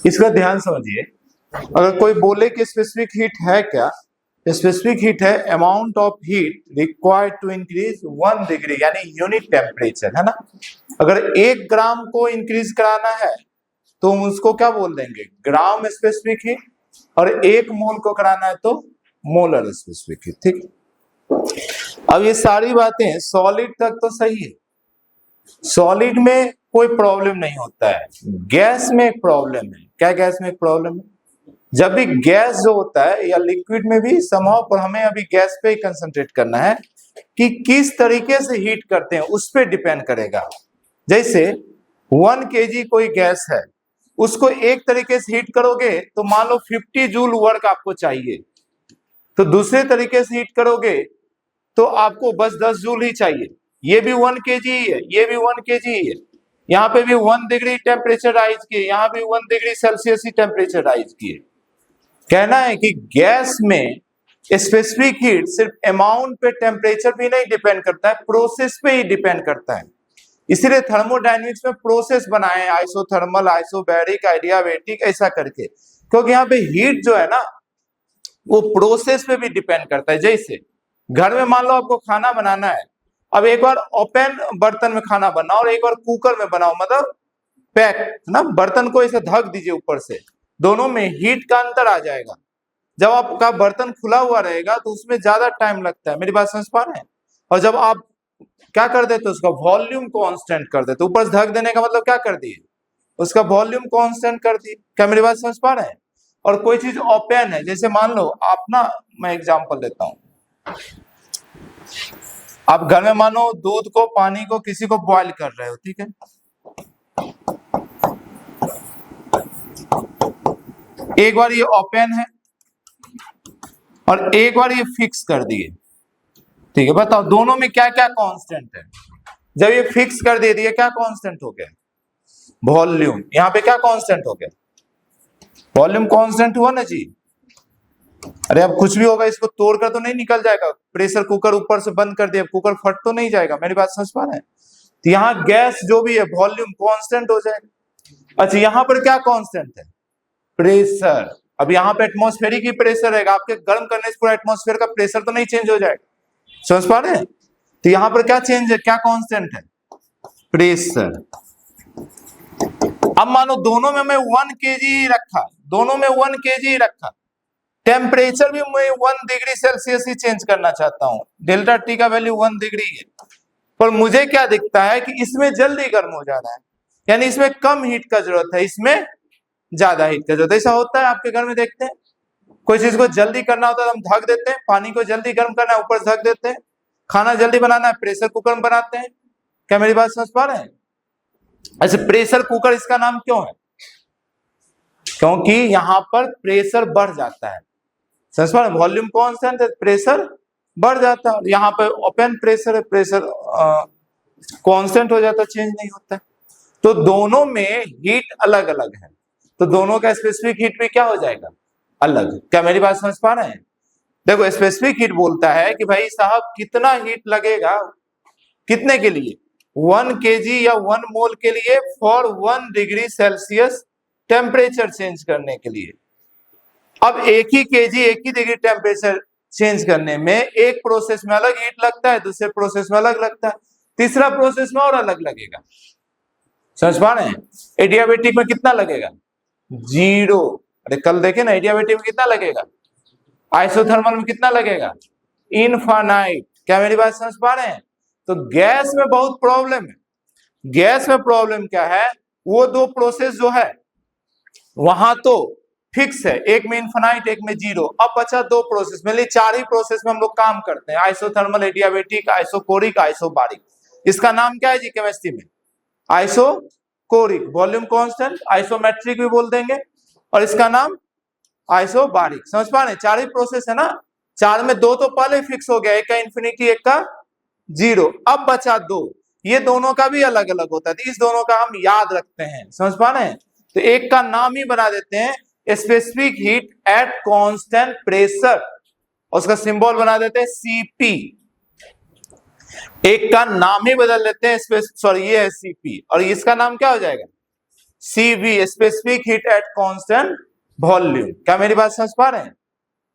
इसका ध्यान समझिए, अगर कोई बोले कि स्पेसिफिक हीट है क्या, स्पेसिफिक हीट है amount of heat required to increase 1 degree, यानी यूनिट टेम्परेचर, है ना। अगर 1 ग्राम को इंक्रीज कराना है तो हम उसको क्या बोल देंगे, ग्राम स्पेसिफिक हीट, और 1 मोल को कराना है तो मोलर स्पेसिफिक हीट। ठीक, अब ये सारी बातें सॉलिड तक तो सही है, सॉलिड में कोई प्रॉब्लम नहीं होता है, गैस में एक प्रॉब्लम है। क्या गैस में एक प्रॉब्लम है, जब भी गैस जो होता है या लिक्विड में भी समहाउ, पर हमें अभी गैस पे ही कंसंट्रेट करना है कि किस तरीके से हीट करते हैं, उस पर डिपेंड करेगा। जैसे 1 kg कोई गैस है, उसको एक तरीके से हीट करोगे तो मान लो 50 जूल वर्क आपको चाहिए, तो दूसरे तरीके से हीट करोगे तो आपको बस 10 जूल ही चाहिए। ये भी 1 kg ही है, ये भी 1 kg ही है, यहाँ पे भी 1 डिग्री टेम्परेचर राइज किए, यहाँ भी 1 डिग्री सेल्सियस ही टेम्परेचर राइज किए। कहना है कि गैस में स्पेसिफिक हीट सिर्फ अमाउंट पे, टेम्परेचर भी नहीं डिपेंड करता है, प्रोसेस पे ही डिपेंड करता है। इसीलिए थर्मोडायनेमिक्स में प्रोसेस बनाए, आइसोथर्मल, आइसोबैरिक, एडियाबैटिक, ऐसा करके, क्योंकि यहाँ पे हीट जो है ना वो प्रोसेस पे भी डिपेंड करता है। जैसे घर में मान लो आपको खाना बनाना है, अब एक बार ओपन बर्तन में खाना बनाओ और एक बार कुकर में बनाओ, मतलब पैक ना, बर्तन को ऐसे ढक दीजिए ऊपर से, दोनों में हीट का अंतर आ जाएगा। जब आपका बर्तन खुला हुआ रहेगा तो उसमें ज्यादा टाइम लगता है, मेरी बात समझ पा रहे हैं। और जब आप क्या कर देते, उसका वॉल्यूम कांस्टेंट कर देते, ऊपर से ढक देने का मतलब क्या कर दिए, उसका वॉल्यूम कांस्टेंट कर दिए। क्या मेरी बात समझ पा रहे हैं। और कोई चीज ओपन है, जैसे मान लो आप ना, मैं एग्जांपल देता हूं, आप घर में मानो दूध को, पानी को, किसी को बॉईल कर रहे हो, ठीक है, एक बार ये ओपन है और एक बार ये फिक्स कर दिए, ठीक है, बताओ दोनों में क्या क्या कांस्टेंट है। जब ये फिक्स कर दे दिए, क्या कांस्टेंट हो गया, वॉल्यूम। यहाँ पे क्या कांस्टेंट हो गया, वॉल्यूम कांस्टेंट हुआ ना जी। अरे अब कुछ भी होगा, इसको तोड़कर तो नहीं निकल जाएगा, प्रेशर कुकर ऊपर से बंद कर दिया, कुकर फट तो नहीं जाएगा, मेरी बात समझ पा रहे हैं। तो यहाँ गैस जो भी है वॉल्यूम कांस्टेंट हो जाएगा। अच्छा यहाँ पर क्या कांस्टेंट है, प्रेशर। अब यहाँ पे एटमॉस्फेरिक ही प्रेशर है, आपके गर्म करने से पूरा एटमॉस्फेयर का प्रेशर तो नहीं चेंज हो जाएगा, समझ पा रहे हैं। तो यहाँ पर क्या चेंज है, क्या कांस्टेंट है, प्रेशर। अब मानो दोनों में मैं 1 kg रखा, दोनों में 1 kg रखा, टेम्परेचर भी मैं 1 डिग्री सेल्सियस ही चेंज करना चाहता हूं, डेल्टा टी का वैल्यू 1 डिग्री है, पर मुझे क्या दिखता है कि इसमें जल्दी गर्म हो जा रहा है, यानी इसमें कम हीट का जरूरत है, इसमें ज्यादा हीट का जरूरत है। ऐसा होता है आपके घर में, देखते हैं कोई चीज को जल्दी करना होता है तो हम ढक देते हैं, पानी को जल्दी गर्म करना है ऊपर से ढक देते हैं, खाना जल्दी बनाना है प्रेशर कुकर में बनाते हैं। क्या मेरी बात समझ पा रहे हैं। अच्छा प्रेशर कुकर इसका नाम क्यों है, क्योंकि यहां पर प्रेशर बढ़ जाता है, समझ पा रहे हैं, वॉल्यूम कांस्टेंट है, प्रेशर बढ़ जाता है, यहाँ पे ओपन प्रेशर है, प्रेशर कांस्टेंट हो जाता है, चेंज नहीं होता है। तो दोनों में हीट अलग अलग है, तो दोनों का स्पेसिफिक हीट भी क्या हो जाएगा, अलग। क्या मेरी बात समझ पा रहे हैं। देखो स्पेसिफिक हीट बोलता है कि भाई साहब कितना हीट लगेगा, कितने के लिए, 1 kg या 1 मोल के लिए, for 1 degree Celsius temperature change करने के लिए। अब एक ही केजी, एक ही डिग्री टेम्परेचर चेंज करने में एक प्रोसेस में अलग हीट लगता है, दूसरे प्रोसेस में अलग लगता है, तीसरा प्रोसेस में और अलग लगेगा, समझ पा रहे हैं। एडियाबेटिक में कितना लगेगा, 0। अरे कल देखे ना, एडियाबेटिक में कितना लगेगा, आइसोथर्मल में कितना लगेगा, इनफाइनाइट। क्या मेरी बात समझ पा रहे हैं। तो गैस में बहुत प्रॉब्लम है। गैस में प्रॉब्लम क्या है, वो 2 प्रोसेस जो है वहां तो फिक्स है, एक में इनफाइनाइट एक में 0। अब बचा 2 प्रोसेस, मतलब 4 ही प्रोसेस में हम लोग काम करते हैं, आइसोथर्मल, एडियाबेटिक, आइसोकोरिक, आइसोबारिक। इसका नाम क्या है जी केमिस्ट्री में, आइसोकोरिक, वॉल्यूम कांस्टेंट, आइसोमेट्रिक भी बोल देंगे, और इसका नाम आइसोबारिक। समझ पा रहे हैं, 4 ही प्रोसेस है ना, 4 में 2 तो पहले फिक्स हो गया, एक का इन्फिनिटी एक का 0। अब बचा 2, ये दोनों का भी अलग अलग होता है, तो इस दोनों का हम याद रखते हैं, समझ पा रहे हैं। तो एक का नाम ही बना देते हैं specific heat at constant pressure, उसका सिंबल बना देते हैं Cp। एक का नाम ही बदल देते हैं, सॉरी ये है Cp, और इसका नाम क्या हो जाएगा CV specific heat at constant volume. क्या मेरी बात समझ पा रहे हैं?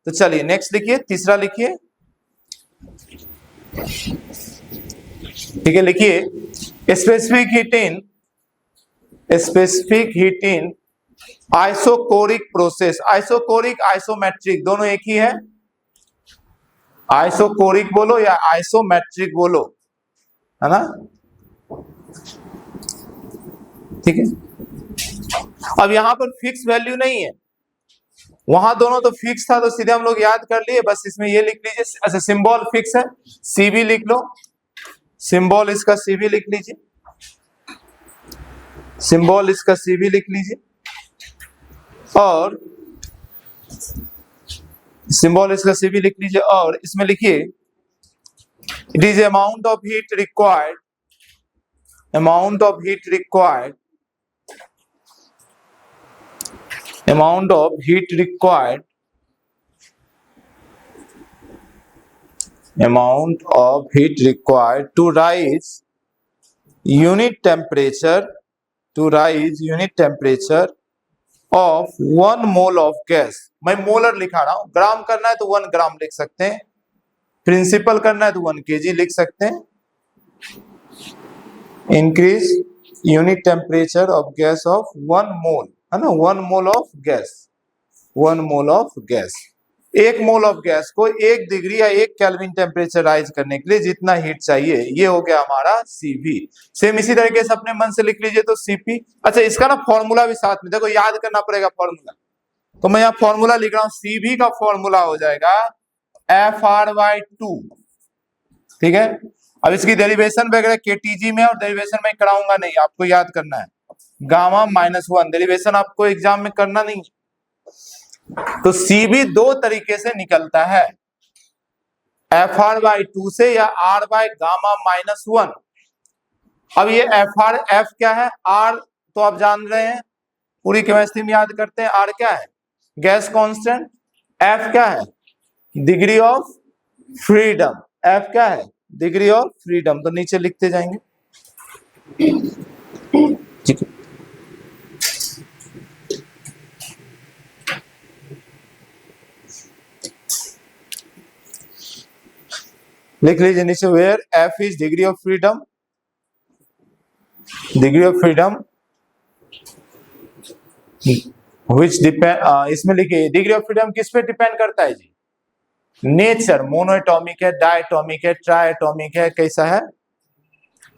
तो चलिए नेक्स्ट लिखिए, तीसरा लिखिए। ठीक है, लिखिए specific heat in isochoric process. Isochoric isometric दोनों एक ही है। आइसोकोरिक बोलो या आइसोमेट्रिक बोलो, है ना? ठीक है। अब यहां पर फिक्स वैल्यू नहीं है, वहां दोनों तो फिक्स था तो सीधे हम लोग याद कर लिए, बस इसमें ये लिख लीजिए। अच्छा, सिंबल फिक्स है, सीबी लिख लो, सिंबल इसका सीबी लिख लीजिए, सिंबल इसका सीबी लिख लीजिए, और सिंबल इसका सीबी लिख लीजिए, और इसमें लिखिए it is amount of heat required, amount of heat required, amount of heat required, amount of heat required to rise unit temperature, to rise unit temperature of 1 mole of gas। मैं molar लिखा रहा हूं, ग्राम करना है तो 1 ग्राम लिख सकते हैं, प्रिंसिपल करना है तो 1 kg लिख सकते हैं। Increase unit temperature of gas off 1 मोल, है ना? 1 mole of gas, 1 mole of gas, 1 mole of gas को 1 डिग्री या 1 केल्विन टेम्परेचर राइज करने के लिए जितना हीट चाहिए, ये हो गया हमारा CV। सेम इसी तरीके से अपने मन से लिख लीजिए तो CP। अच्छा, इसका ना फॉर्मूला भी साथ में देखो, याद करना पड़ेगा फॉर्मूला, तो मैं यहाँ फॉर्मूला लिख रहा हूं। CV का फॉर्मूला हो जाएगा FR/2। ठीक है, अब इसकी डेरिवेशन वगैरह KTG में और डेरिवेशन में कराऊंगा नहीं, आपको याद करना है। गामा -1 डेरिवेशन आपको एग्जाम में करना नहीं। तो CV 2 तरीके से निकलता है, FR/2 से या R बाय गामा -1। अब ये F क्या है? R तो आप जान रहे हैं, पूरी केमिस्ट्री में याद करते हैं। R क्या है? Gas constant. F क्या है? Degree of freedom. F क्या है? Degree of freedom. तो नीचे लिखते जाएंगे, ठीक है। लिख लीजिए नीचे, where F is degree of freedom, degree of freedom which depend, इसमें लिखिए डिग्री ऑफ फ्रीडम किस पे डिपेंड करता है जी? नेचर, मोनोएटॉमिक है, डायटॉमिक है, ट्राइएटॉमिक है, कैसा है?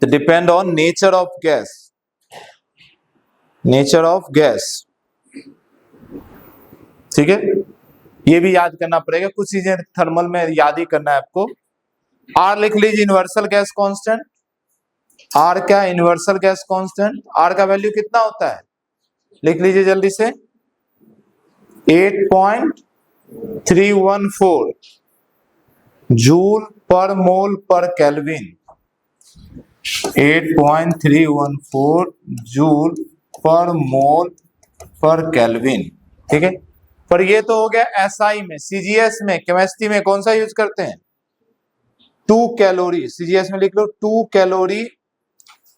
तो depend on nature of gas, nature of gas. ठीक है, ये भी याद करना पड़ेगा, कुछ चीजें थर्मल में याद ही करना है आपको। R लिख लीजिए, यूनिवर्सल गैस कांस्टेंट। R क्या? Universal gas constant. R का वैल्यू कितना होता है? लिख लीजिए जल्दी से, 8.314 जूल पर मोल पर केल्विन। 8.314 जूल पर मोल पर केल्विन। ठीक है, पर ये तो हो गया SI में। CGS में, केमिस्ट्री में कौन सा यूज करते हैं? 2 कैलोरी। CGS में लिख लो 2 कैलोरी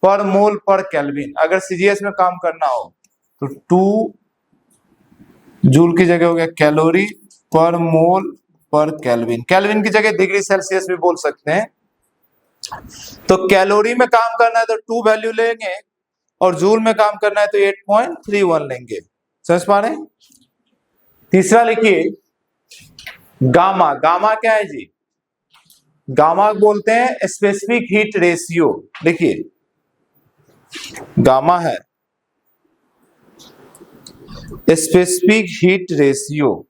पर मोल पर केल्विन। अगर CGS में काम करना हो तो 2 जूल की जगह हो गया कैलोरी पर मोल पर केल्विन। केल्विन की जगह डिग्री सेल्सियस भी बोल सकते हैं। तो कैलोरी में काम करना है तो 2 वैल्यू लेंगे, और जूल में काम करना है तो 8.31 लेंगे। समझ पा रहे हैं? तीसरा लिखिए गामा। गामा क्या है जी? गामा बोलते हैं स्पेसिफिक हीट रेशियो। देखिए गामा है specific heat ratio,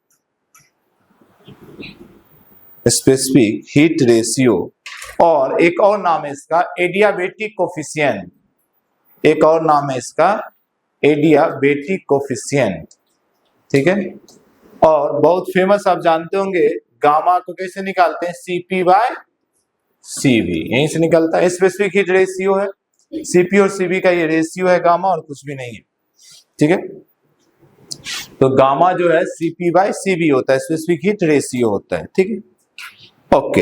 specific heat ratio, और एक और नाम है इसका एडियाबेटिक कोफिशिएंट। एक और नाम है इसका एडियाबेटिक कोफिशिएंट। ठीक है, और बहुत फेमस आप जानते होंगे, गामा को कैसे निकालते हैं? CP/CV, यहीं से निकलता है। स्पेसिफिक हीट रेशियो है, CP और CV का ये रेशियो है गामा, और कुछ भी नहीं है। ठीक है, तो गामा जो है CP/CV होता है, स्पेसिफिक हीट रेशियो होता है। ठीक है, ओके।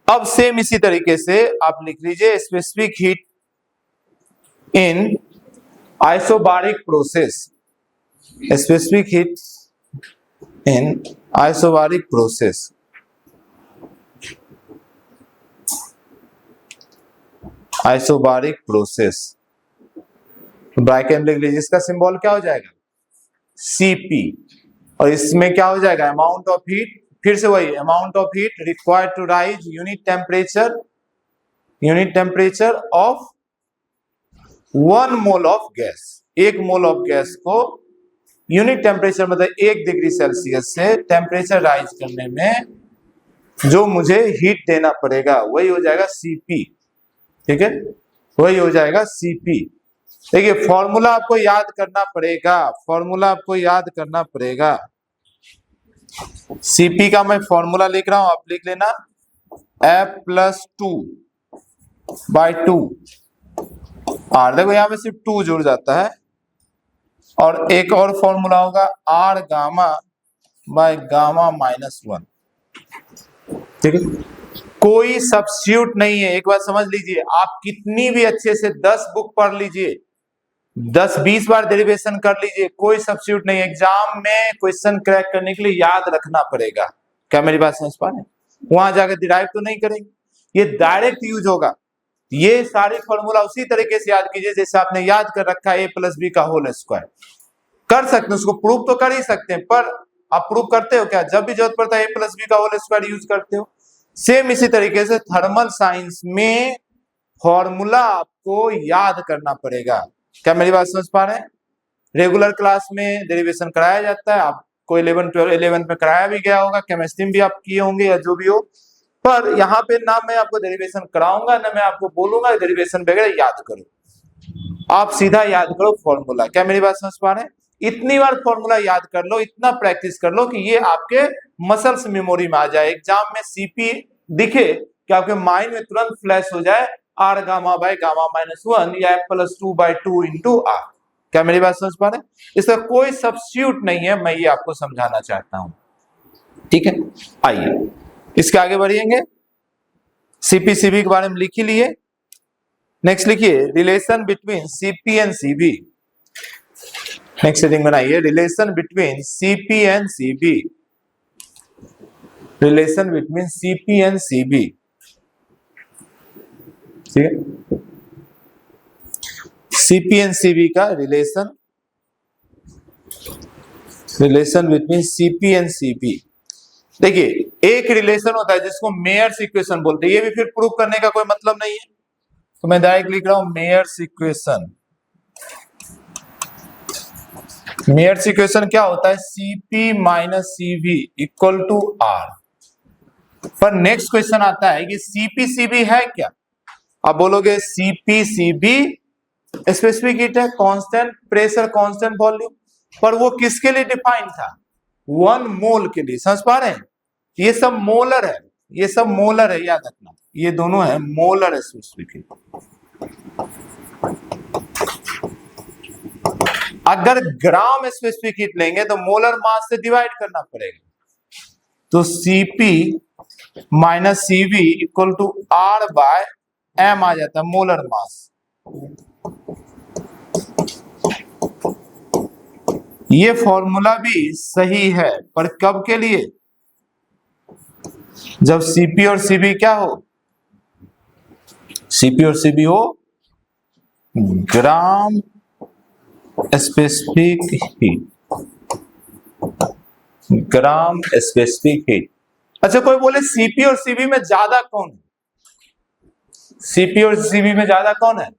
अब सेम इसी तरीके से आप लिख लीजिए specific heat in isobaric process, specific heat in isobaric process, isobaric process, bracket लिख लीजिए, इसका सिंबल क्या हो जाएगा, Cp, और इसमें क्या हो जाएगा, अमाउंट ऑफ हीट, फिर से वही amount of heat required to raise unit temperature of 1 mole of gas, 1 mole of gas को यूनिट टेम्परेचर मतलब 1 डिग्री सेल्सियस से टेम्परेचर राइज करने में जो मुझे हीट देना पड़ेगा वही हो जाएगा Cp, ठीक है, वही हो जाएगा Cp। देखिए फॉर्मूला आपको याद करना पड़ेगा, फॉर्मूला आपको याद करना पड़ेगा। Cp का मैं फॉर्मूला लिख रहा हूं, आप लिख लेना F+2/2 R, देखो यहां पे सिर्फ 2 जुड़ जाता है, और एक और फॉर्मूला होगा R गामा बाय गामा -1, ठीक है, कोई सब्स्टिट्यूट नहीं है। एक बात समझ लीजिए, आप कितनी भी अच्छे से 10 बुक पढ़ लीजिए, 10-20 बार डेरिवेशन कर लीजिए, कोई सब्स्टिट्यूट नहीं है। एग्जाम में क्वेश्चन क्रैक करने के लिए याद रखना पड़ेगा। क्या मेरी बात समझ पा रहे हैं? वहां जाकर डिराइव तो नहीं करेंगे, ये डायरेक्ट यूज होगा। ये सारी फॉर्मूला उसी तरीके से याद कीजिए जैसे आपने याद कर रखा है a+b का होल स्क्वायर। कर सकते हैं, उसको प्रूव तो कर ही सकते हैं, पर आप प्रूव करते हो क्या? जब भी जरूरत पड़ता है a+b का होल स्क्वायर यूज करते हो। सेम इसी तरीके से थर्मल साइंस में फॉर्मूला आपको याद करना पड़ेगा। क्या मेरी बात समझ पा रहे हैं? रेगुलर क्लास में डेरिवेशन कराया जाता है, आपको 11 में कराया भी गया होगा, केमिस्ट्री में भी आप किए होंगे या जो भी हो, पर यहाँ पे ना मैं आपको डेरिवेशन कराऊंगा ना मैं आपको बोलूंगा डेरिवेशन वगैरह याद करो, आप सीधा याद करो फॉर्मूला। क्या मेरी बात समझ पा रहे हैं? इतनी बार फॉर्मूला याद कर लो, इतना प्रैक्टिस कर लो कि ये आपके मसल्स मेमोरी में आ जाए। एग्जाम में Cp दिखे कि आपके माइंड में तुरंत फ्लैश हो जाए R गामा बाय गामा -1 या F+2/2 इंटू R। क्या मेरी बात समझ पा रहे हैं? इसका कोई सब्स्टिट्यूट नहीं है, मैं ये आपको समझाना चाहता हूं, ठीक है। आइए इसके आगे बढ़ेंगे। CP/Cv के बारे में लिख ही लिए। नेक्स्ट लिखिए relation between Cp and Cv। Next heading बनाइए relation between Cp and Cv, relation between Cp and Cv, ठीक है। Cp एंड Cv का relation between Cp and Cv। देखिए एक रिलेशन होता है जिसको मेयर्स इक्वेशन बोलते हैं, ये भी फिर प्रूव करने का कोई मतलब नहीं है, तो मैं डायरेक्ट लिख रहा हूं मेयर्स इक्वेशन। मेयर्स इक्वेशन क्या होता है? Cp - Cv = R। पर नेक्स्ट क्वेश्चन आता है कि Cp/Cv है क्या? आप बोलोगे Cp/Cv स्पेसिफिक हीट है, कांस्टेंट प्रेशर, कांस्टेंट वॉल्यूम, पर वो किसके लिए डिफाइन था? 1 मोल के लिए। समझ पा रहे हैं? ये सब मोलर है, ये सब मोलर है, याद रखना ये दोनों है मोलर स्पेसिफिक हीट। अगर ग्राम स्पेसिफिक हीट लेंगे तो मोलर मास से डिवाइड करना पड़ेगा, तो Cp - Cv = R/m आ जाता है, मोलर मास। ये फॉर्मूला भी सही है, पर कब के लिए? जब Cp और Cv क्या हो? Cp और Cv हो ग्राम specific heat, gram specific heat. अच्छा कोई बोले Cp और Cv में ज्यादा कौन है? Cp और Cv में ज्यादा कौन है?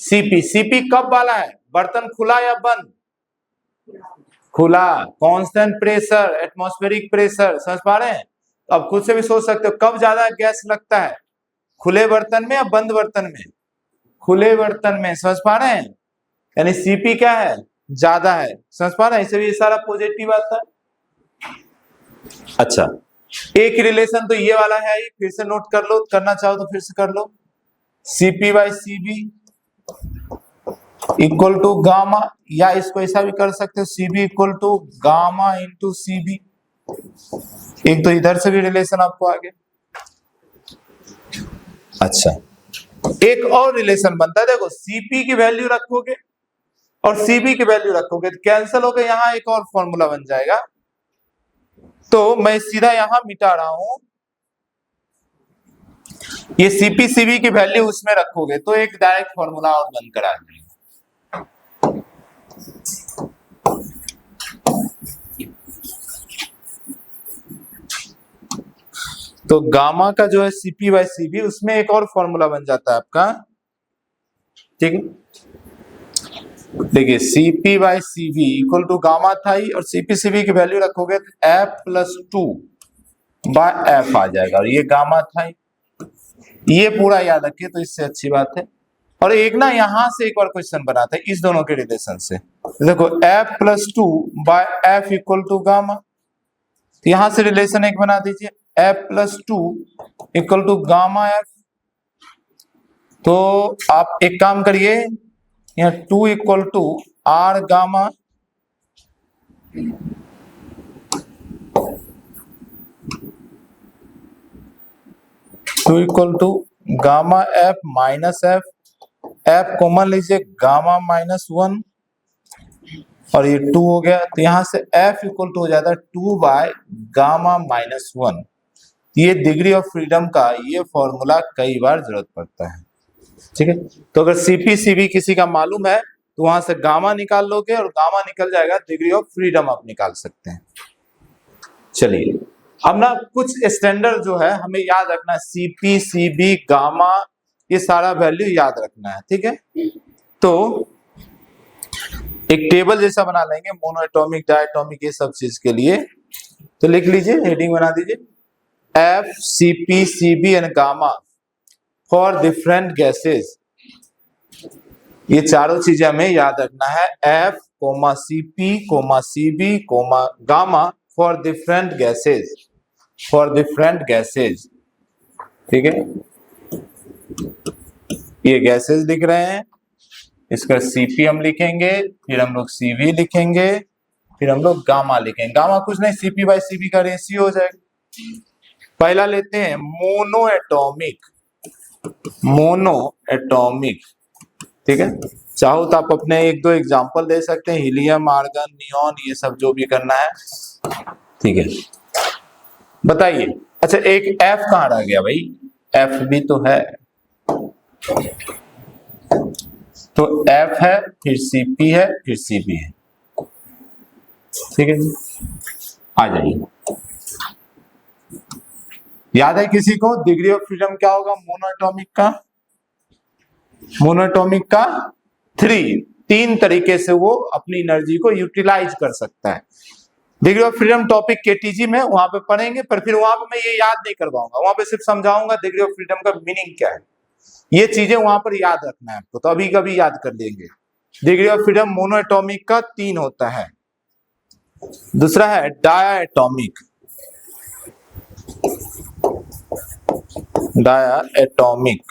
Cp कब वाला है? बर्तन खुला या बंद? खुला। Constant pressure, atmospheric pressure. समझ पा रहे हैं? अब खुद से भी सोच सकते हो कब ज्यादा गैस लगता है, खुले बर्तन में या बंद बर्तन में? खुले बर्तन में। समझ पा रहे हैं? यानी Cp क्या है? ज्यादा है। समझ पा रहे हैं? इसलिए ये सारा पॉजिटिव आता है। अच्छा एक रिलेशन तो ये वाला है ही, फिर से नोट कर लो, करना चाहो तो फिर से कर लो। Cp/Cv = गामा, या इसको ऐसा भी कर सकते हो Cv = गामा × Cv। एक तो इधर से भी रिलेशन आपको आ गया। अच्छा एक और रिलेशन बनता है, देखो Cp की वैल्यू रखोगे और सीबी की वैल्यू रखोगे तो कैंसिल होकर यहाँ एक और फॉर्मूला बन जाएगा। तो मैं सीधा यहां मिटा रहा हूं, ये सीपी सीबी की वैल्यू उसमें रखोगे तो एक डायरेक्ट फॉर्मूला और बनकर आ जाएगा। तो गामा का जो है सीपी बाई सीबी, उसमें एक और फॉर्मूला बन जाता है आपका, ठीक है। देखिए CP by CB equal to gamma था ही, और सीपी सीबी की वैल्यू रखोगे तो एफ प्लस 2 बाय एफ आ जाएगा, और ये गामा था ही। ये पूरा याद रखिए तो इससे अच्छी बात है। और एक ना यहां से एक और क्वेश्चन बना था इस दोनों के रिलेशन से, देखो F plus 2 by F equal to gamma, तो यहां से रिलेशन एक बना दीजिए, F plus 2 equal to gamma F. तो आप एक काम करिए, यहाँ 2 equal to R gamma, two equal to gamma F minus F, F common लीजिए गामा माइनस 1, और ये 2 हो गया, तो यहां से एफ इक्वल टू हो जाता है 2 बाय गामा माइनस 1। ये डिग्री ऑफ फ्रीडम का ये फॉर्मूला कई बार जरूरत पड़ता है, ठीक है। तो अगर सीपी सीबी किसी का मालूम है तो वहां से गामा निकाल लोगे और गामा निकल जाएगा, डिग्री ऑफ फ्रीडम आप निकाल सकते हैं। चलिए अब ना कुछ स्टैंडर्ड जो है हमें याद रखना है, सीपी सीबी गामा ये सारा वैल्यू याद रखना है, ठीक है। तो एक टेबल जैसा बना लेंगे मोनो एटॉमिक डायटॉमिक ये सब चीज के लिए, तो लिख लीजिए, हेडिंग बना दीजिए, F CP CB and gamma for different gases. ये चारों चीजें हमें याद रखना है, F comma CP comma CB comma gamma for different gases, for different gases, ठीक है। ये गैसेस लिख रहे हैं, इसका सीपी हम लिखेंगे, फिर हम लोग सीवी लिखेंगे, फिर हम लोग गामा लिखेंगे। गामा कुछ नहीं, सीपी बाई सीबी का रेशियो हो जाएगा। पहला लेते हैं मोनो एटॉमिक, मोनो एटॉमिक, ठीक है। चाहो तो आप अपने एक दो एग्जांपल दे सकते हैं, हीलियम आर्गन नियॉन ये सब जो भी करना है, ठीक है। बताइए, अच्छा एक एफ कहाँ रह गया भाई, एफ भी तो है, तो एफ है, फिर सीपी है, फिर सीबी है, ठीक है जी। आ जाइए, याद है किसी को डिग्री ऑफ फ्रीडम क्या होगा मोनोएटॉमिक का? मोनोएटॉमिक का 3 तरीके से वो अपनी एनर्जी को यूटिलाइज कर सकता है। Degree of freedom topic KTG में वहां पे पढ़ेंगे, पर फिर वहां पे मैं ये याद नहीं करवाऊंगा, वहां पे सिर्फ समझाऊंगा डिग्री ऑफ फ्रीडम का मीनिंग क्या है। ये चीजें वहां पर याद रखना है आपको, तो अभी कभी याद कर लेंगे। डिग्री ऑफ फ्रीडम मोनोएटॉमिक का 3 होता है। दूसरा है डायाएटॉमिक, डायाएटॉमिक,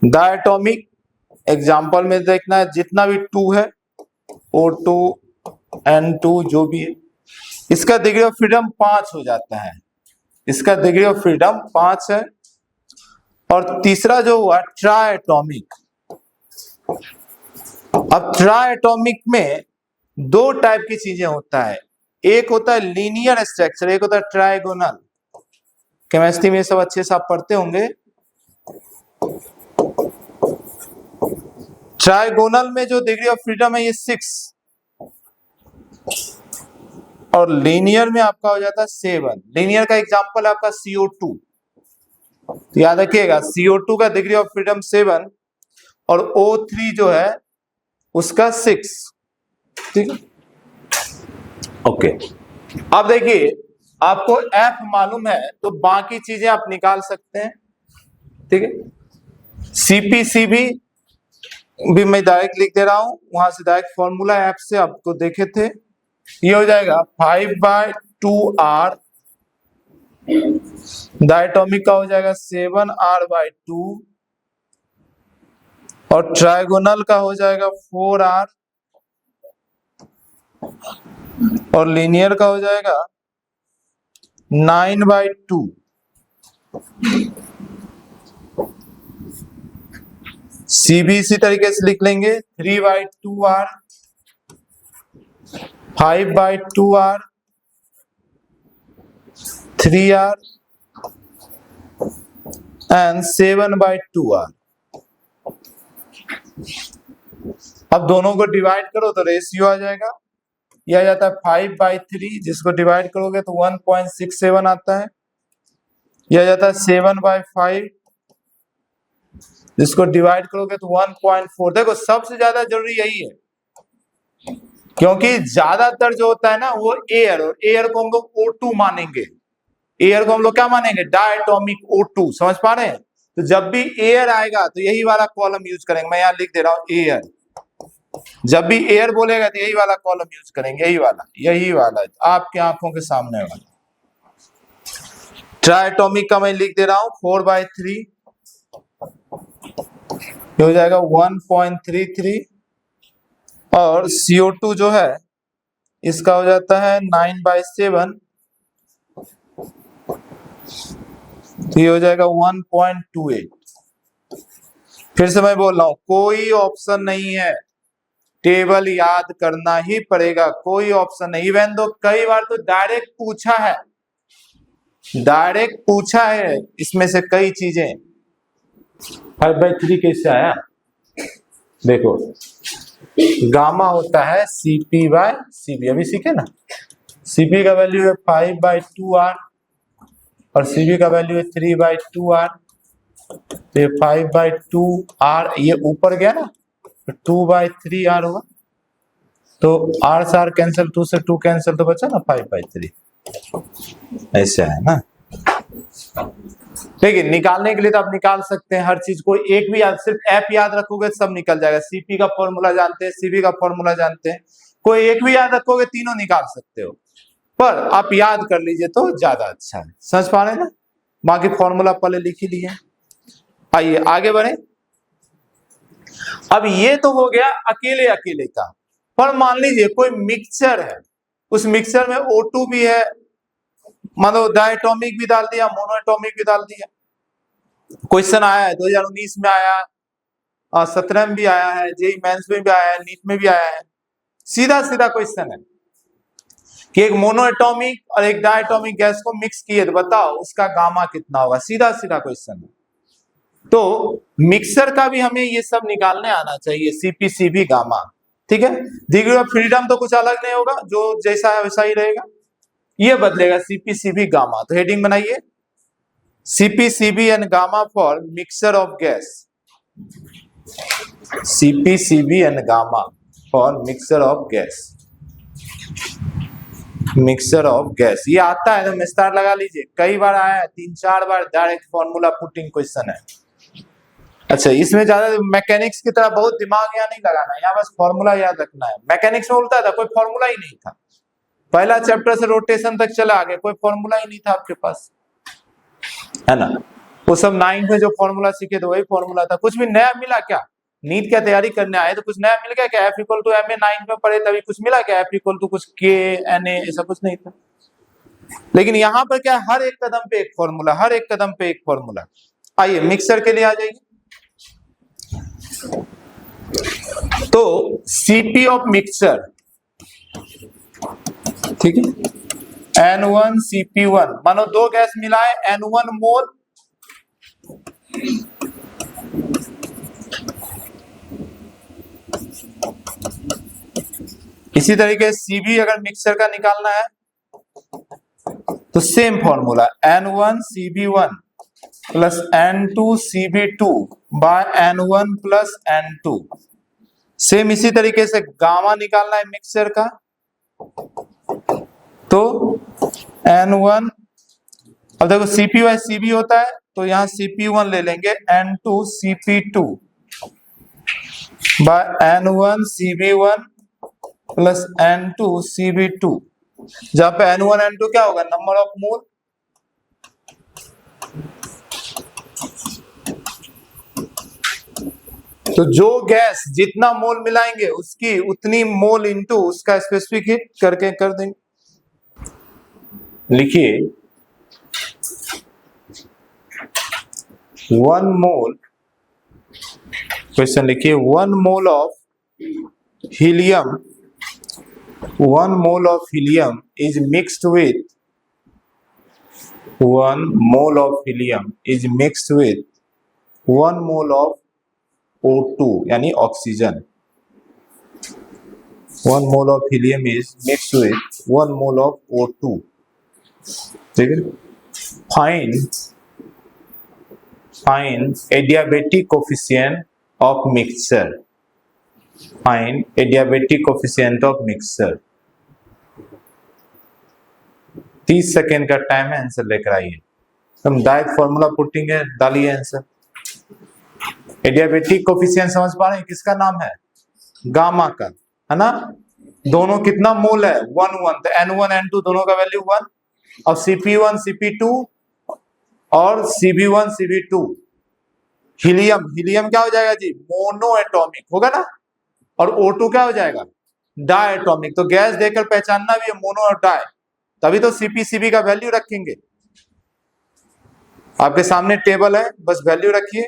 डायाएटॉमिक एग्जांपल में देखना है, जितना भी 2 है O2 N2 जो भी है, इसका डिग्री ऑफ फ्रीडम 5 हो जाता है, इसका डिग्री ऑफ फ्रीडम 5 है। और तीसरा जो हुआ ट्राएटॉमिक, अब ट्राएटॉमिक में 2 टाइप की चीजें होता है, एक होता है लीनियर स्ट्रक्चर, एक होता है ट्राइगोनल। केमिस्ट्री में सब अच्छे से आप पढ़ते होंगे। ट्राइगोनल में जो डिग्री ऑफ फ्रीडम है ये 6, और लीनियर में आपका हो जाता है 7। लीनियर का एग्जांपल आपका CO2, तो याद रखिएगा CO2 का डिग्री ऑफ फ्रीडम 7 और O3 जो है उसका 6, ठीक है। ओके, अब देखिए आपको F मालूम है तो बाकी चीजें आप निकाल सकते हैं, ठीक है। CPCB भी मैं डायरेक्ट लिख दे रहा हूं, वहां से डायरेक्ट फॉर्मूला F से आपको देखे थे, ये हो जाएगा 5/2R, डायटोमिक का हो जाएगा 7R/2, और ट्राइगोनल का हो जाएगा 4R, और लीनियर का हो जाएगा 9/2। सी भी इसी तरीके से लिख लेंगे 3/2r, 5/2r, 3r and 7/2r। अब दोनों को डिवाइड करो तो रेशियो आ जाएगा, यह आ जाता है 5/3, जिसको डिवाइड करोगे तो 1.67 आता है। यह आ जाता है 7/5, जिसको डिवाइड करोगे तो 1.4। देखो सबसे ज्यादा जरूरी यही है, क्योंकि ज्यादातर जो होता है ना वो एयर, और एयर को हम लोग O2 मानेंगे। एयर को हम लोग क्या मानेंगे? Diatomic O2। समझ पा रहे हैं? तो जब भी एयर आएगा तो यही वाला कॉलम यूज करेंगे। मैं यहाँ लिख दे रहा हूं एयर। जब भी एयर बोलेगा तो यही वाला कॉलम यूज करेंगे, यही वाला आपकी आंखों के सामने वाला। ट्राइटोमिक का मैं लिख दे रहा हूं 4/3, हो जाएगा 1.33, और CO2 जो है इसका हो जाता है 9/7, ये हो जाएगा 1.28। फिर से मैं बोल रहा हूं, कोई ऑप्शन नहीं है, टेबल याद करना ही पड़ेगा, कोई ऑप्शन नहीं। इवन दो कई बार तो डायरेक्ट पूछा है इसमें से कई चीजें। 5/3 कैसे आया? देखो गामा होता है CP/CB, अभी सीखे ना। CP का वैल्यू है 5/2r और CB का वैल्यू है 3/2r। तो ये 5/2r ये ऊपर गया ना, तो 2/3r होगा। तो r से r कैंसिल, 2 से 2 कैंसिल, तो बचा ना 5/3। ऐसा है ना। देखिए निकालने के लिए तो आप निकाल सकते हैं हर चीज को, एक भी याद, सिर्फ एप याद रखोगे सब निकल जाएगा। CP का फॉर्मूला जानते हैं, CB का फॉर्मूला जानते हैं, कोई एक भी याद रखोगे तीनों निकाल सकते हो, पर आप याद कर लीजिए तो ज्यादा अच्छा है। समझ पा रहे हैं ना? बाकी फॉर्मूला पहले लिख ही लिए। आइए आगे बढ़े। अब ये तो हो गया अकेले का, पर मान लीजिए कोई मिक्सचर है, उस मिक्सचर में O2 भी है, मतलब डायटोमिक भी डाल दिया, मोनोएटोमिक भी डाल दिया। क्वेश्चन आया है 2019 में आया, 17 में भी आया है, जेईई मेंस में भी आया है, नीट में भी आया है। सीधा क्वेश्चन है कि एक मोनोएटोमिक और एक डायटोमिक गैस को मिक्स किए तो बताओ उसका गामा कितना होगा। सीधा क्वेश्चन है। तो मिक्सर का भी हमें ये सब निकालने आना चाहिए, CP/CB गामा। ठीक है, डिग्री ऑफ फ्रीडम तो कुछ अलग नहीं होगा, जो जैसा है वैसा ही रहेगा, ये बदलेगा CP/CB गामा। तो हेडिंग बनाइए CP/CB and gamma for mixer of gas. CP/CB and gamma for mixer of gas. ये आता है तो विस्तार लगा लीजिए, कई बार आया है, 3-4 बार डायरेक्ट फॉर्मूला पुटिंग क्वेश्चन है। अच्छा, इसमें ज्यादा मैकेनिक्स की तरह बहुत दिमाग यहाँ नहीं लगाना है, यहाँ बस फॉर्मूला याद रखना है। मैकेनिक्स में उल्टा था, कोई फॉर्मूला ही नहीं था, पहला चैप्टर से रोटेशन तक चला आगे, कोई फॉर्मूला ही नहीं था आपके पास, है ना। वो सब 9 में जो फॉर्मूला सीखे थे वही फॉर्मूला था। कुछ भी नया मिला क्या? नीट क्या तैयारी करने आए तो कुछ नया मिल गया क्या? F=ma 9 में पढ़े तभी कुछ मिला क्या? F= कुछ KNA, ऐसा कुछ नहीं था। लेकिन यहाँ पर क्या, हर एक कदम पे एक फॉर्मूला, आइए मिक्सर के लिए आ जाइए। तो CP ऑफ मिक्सचर, ठीक है, N1 CP1, मानो दो गैस मिलाए, N1 मोल, इसी तरीके CB अगर मिक्सचर का निकालना है तो same formula, N1 CB1 plus N2 CB2 by N1 plus N2। Same इसी तरीके से गामा निकालना है मिक्सचर का, तो N1, अब देखो CP/CB होता है तो यहां CP1 ले लेंगे, N2 CP2 bye N1 CB1 plus N2 CB2, जहां पे N1 N2 क्या होगा? Number of mole. तो जो गैस जितना मोल मिलाएंगे उसकी उतनी मोल इनटू उसका स्पेसिफिक हीट करके कर देंगे। लिखिए 1 मोल क्वेश्चन लिखिए, 1 mole of helium, 1 mole of helium is mixed with 1 mole of helium is mixed with 1 mole of O2 यानी oxygen. 1 mole of helium is mixed with 1 mole of O2। ठीक है, find adiabatic coefficient of mixture, find adiabatic coefficient of mixture. 30 second का time है, answer लेकर आइए। हम direct formula putting है, डालिए आंसर। एडियाबेटिक कोफिशिएंट समझ पा रहे हैं, किसका नाम है? गामा का, है ना। दोनों कितना मोल है? 1 1, तो N1 N2 दोनों का वैल्यू 1, और Cp1 Cp2 और Cb1 Cb2। हीलियम, हीलियम क्या हो जाएगा जी? मोनो एटॉमिक होगा ना, और O2 क्या हो जाएगा? Die atomic. तो गैस देकर पहचानना भी है मोनो और डाई, तभी तो Cp Cb का वैल्यू रखेंगे। आपके सामने टेबल है, बस वैल्यू रखिए,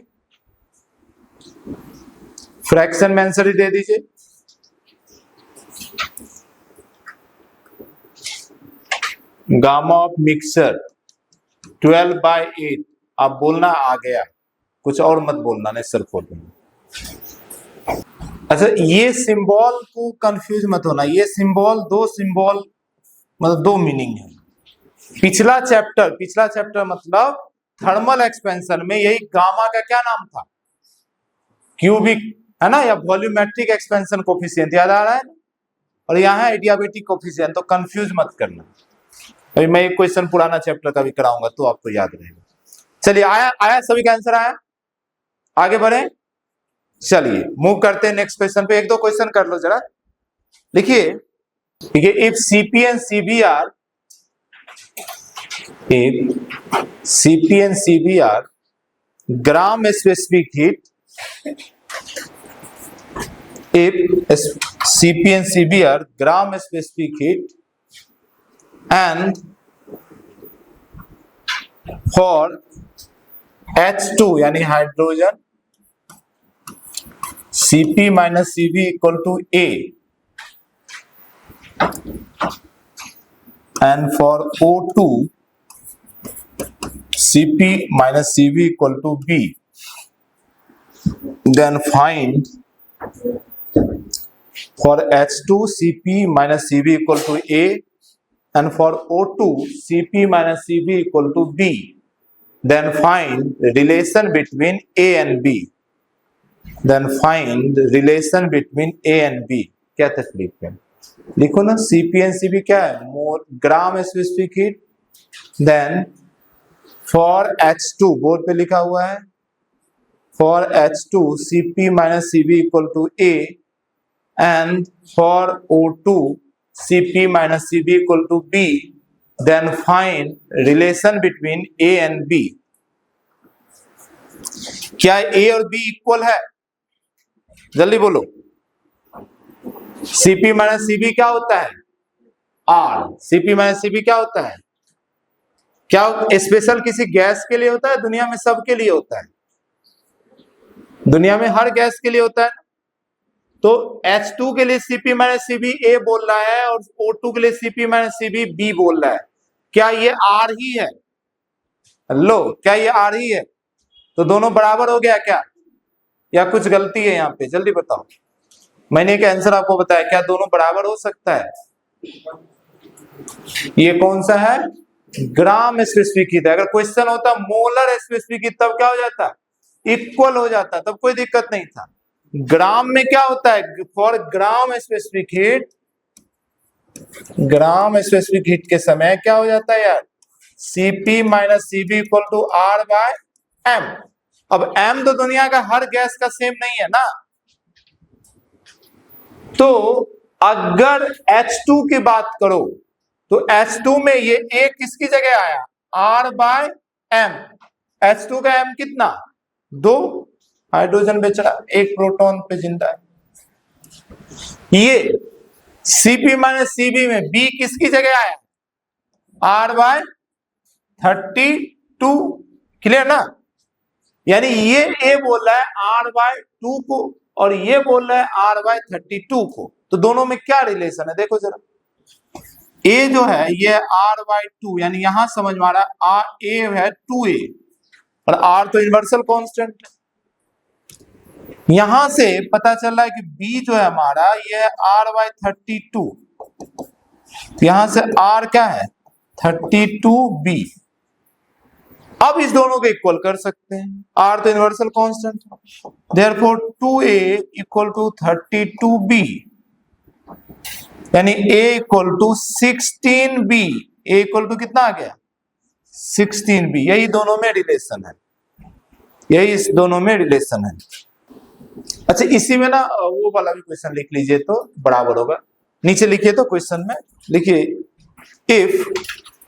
फ्रैक्शन में आंसर ही दे दीजिए। Gamma of mixture 12/8। आप बोलना आ गया, कुछ और मत बोलना, नहीं सर खोल। अच्छा, ये सिंबल को कंफ्यूज मत होना, ये सिंबल, दो सिंबल मतलब दो मीनिंग है। पिछला चैप्टर मतलब थर्मल एक्सपेंशन में यही गामा का क्या नाम था? क्यूबिक, है ना, या वॉल्यूमेट्रिक एक्सपेंशन कोफिशिएंट, याद आ रहा है? और यहाँ है एडियाबेटिक कोफिशिएंट, तो कंफ्यूज मत करना। अभी मैं एक क्वेश्चन पुराना चैप्टर का भी कराऊंगा तो आपको याद रहेगा। चलिए, आया सभी का आंसर आया? आगे बढ़े, चलिए मूव करते हैं नेक्स्ट क्वेश्चन पे। एक दो क्वेश्चन कर लो जरा, लिखिए। ठीक है, if Cp and Cb are gram specific heat, if Cp and Cb are gram specific heat, and for H2 यानी hydrogen, Cp minus Cb equal to A, and for O2 Cp minus Cb equal to B, then find for H2 Cp minus Cb equal to A, and for O2 Cp minus Cb equal to B, then find relation between A and B, then find relation between A and B। क्या तकलीफ है? लिखो ना, Cp and Cb क्या है? Gram specific heat. Then for H2, board पे लिखा हुआ है, for H2 Cp minus Cb equal to A, and for O2 Cp minus Cb equal to B, then find relation between A and B। क्या A और B equal है? जल्दी बोलो। Cp minus Cb क्या होता है? R। Cp माइनस Cb क्या होता है? क्या स्पेशल किसी गैस के लिए होता है? दुनिया में सबके लिए होता है, दुनिया में हर गैस के लिए होता है। तो H2 के लिए Cp माइनस Cb A बोल रहा है, और O2 के लिए Cp माइनस Cb B बोल रहा है। क्या ये R ही है? हेलो, क्या ये R ही है? तो दोनों बराबर हो गया क्या, या कुछ गलती है यहाँ पे? जल्दी बताओ। मैंने एक आंसर आपको बताया, क्या दोनों बराबर हो सकता है? ये कौन सा है? ग्राम स्पेसिफिक हीट है। अगर क्वेश्चन होता मोलर स्पेसिफिक हीट, तब क्या हो जाता? इक्वल हो जाता, तब कोई दिक्कत नहीं था। ग्राम में क्या होता है? For gram specific heat, gram specific heat के समय क्या हो जाता है यार? Cp minus Cb equal to R/m। अब m तो दुनिया का हर गैस का सेम नहीं है ना, तो अगर H2 की बात करो तो H2 में ये A किसकी जगह आया? R/m। H2 का m कितना? 2। हाइड्रोजन बेचारा एक प्रोटॉन पे जिंदा है। ये Cp माइनस Cb में B किसकी जगह आया? R/32। क्लियर ना? यानी ये ए बोल रहा है R/2 को और ये बोल रहा है R/32 को, तो दोनों में क्या रिलेशन है देखो जरा। ए जो है ये R/2 यानी यहां समझ में आ रहा है ए है 2a और R तो यूनिवर्सल कांस्टेंट है। यहां से पता चल रहा है कि B जो है हमारा ये है R/32, यहां से R क्या है 32B। अब इस दोनों को इक्वल कर सकते हैं, R तो यूनिवर्सल कांस्टेंट है, therefore 2a equal to 32b यानी a equal to 16b। a equal to कितना आ गया 16b। यही दोनों में रिलेशन है, यही इस दोनों में रिलेशन है। अच्छा इसी में ना वो वाला भी क्वेश्चन लिख लीजिए तो बराबर होगा। नीचे लिखिए तो क्वेश्चन में लिखिए इफ,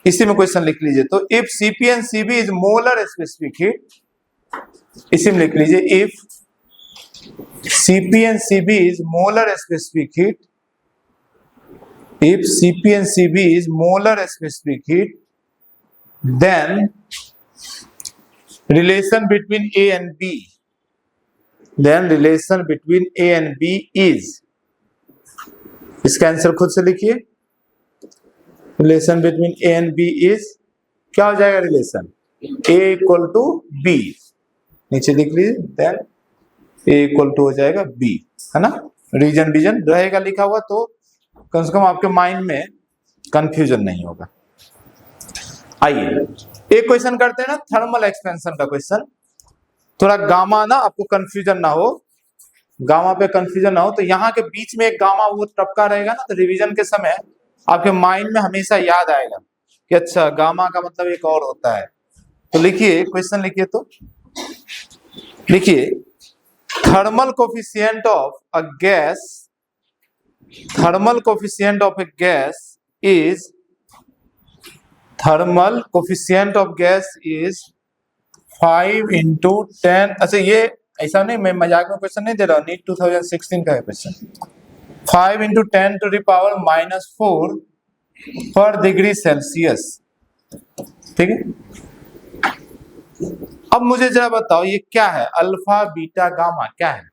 इसी में क्वेश्चन लिख लीजिए तो if Cp and Cv is molar specific heat, इसी में लिख लीजिए if Cp and Cv is molar specific heat, if Cp and Cv is molar specific heat, then relation between A and B, then relation between A and B is, इसका answer खुद से लिखिए, relation between A and B is क्या हो जाएगा relation A equal to B, नीचे लिख लीजिए देन A इक्वल टू हो जाएगा B, है ना। रीजन रीजन रहेगा लिखा हुआ तो कम से कम आपके माइंड में कंफ्यूजन नहीं होगा। आइए एक क्वेश्चन करते हैं ना थर्मल एक्सपेंशन का क्वेश्चन, थोड़ा गामा ना आपको कंफ्यूजन ना हो, गामा पे कंफ्यूजन ना हो, तो यहाँ के बीच में एक गामा वो टपका रहेगा ना, तो रिवीजन के समय आपके माइंड में हमेशा याद आएगा कि अच्छा गामा का मतलब एक और होता है। तो लिखिए क्वेश्चन लिखिए तो लिखिए thermal coefficient of a gas, thermal coefficient of a gas is, thermal coefficient of gas is 5 into 10। अच्छा ये ऐसा नहीं, मैं मजाक में क्वेश्चन नहीं दे रहा हूँ, नीट 2016 का है question. 5 into 10 to the power -4 पर डिग्री सेल्सियस, ठीक है। अब मुझे जरा बताओ ये क्या है, अल्फा बीटा गामा क्या है?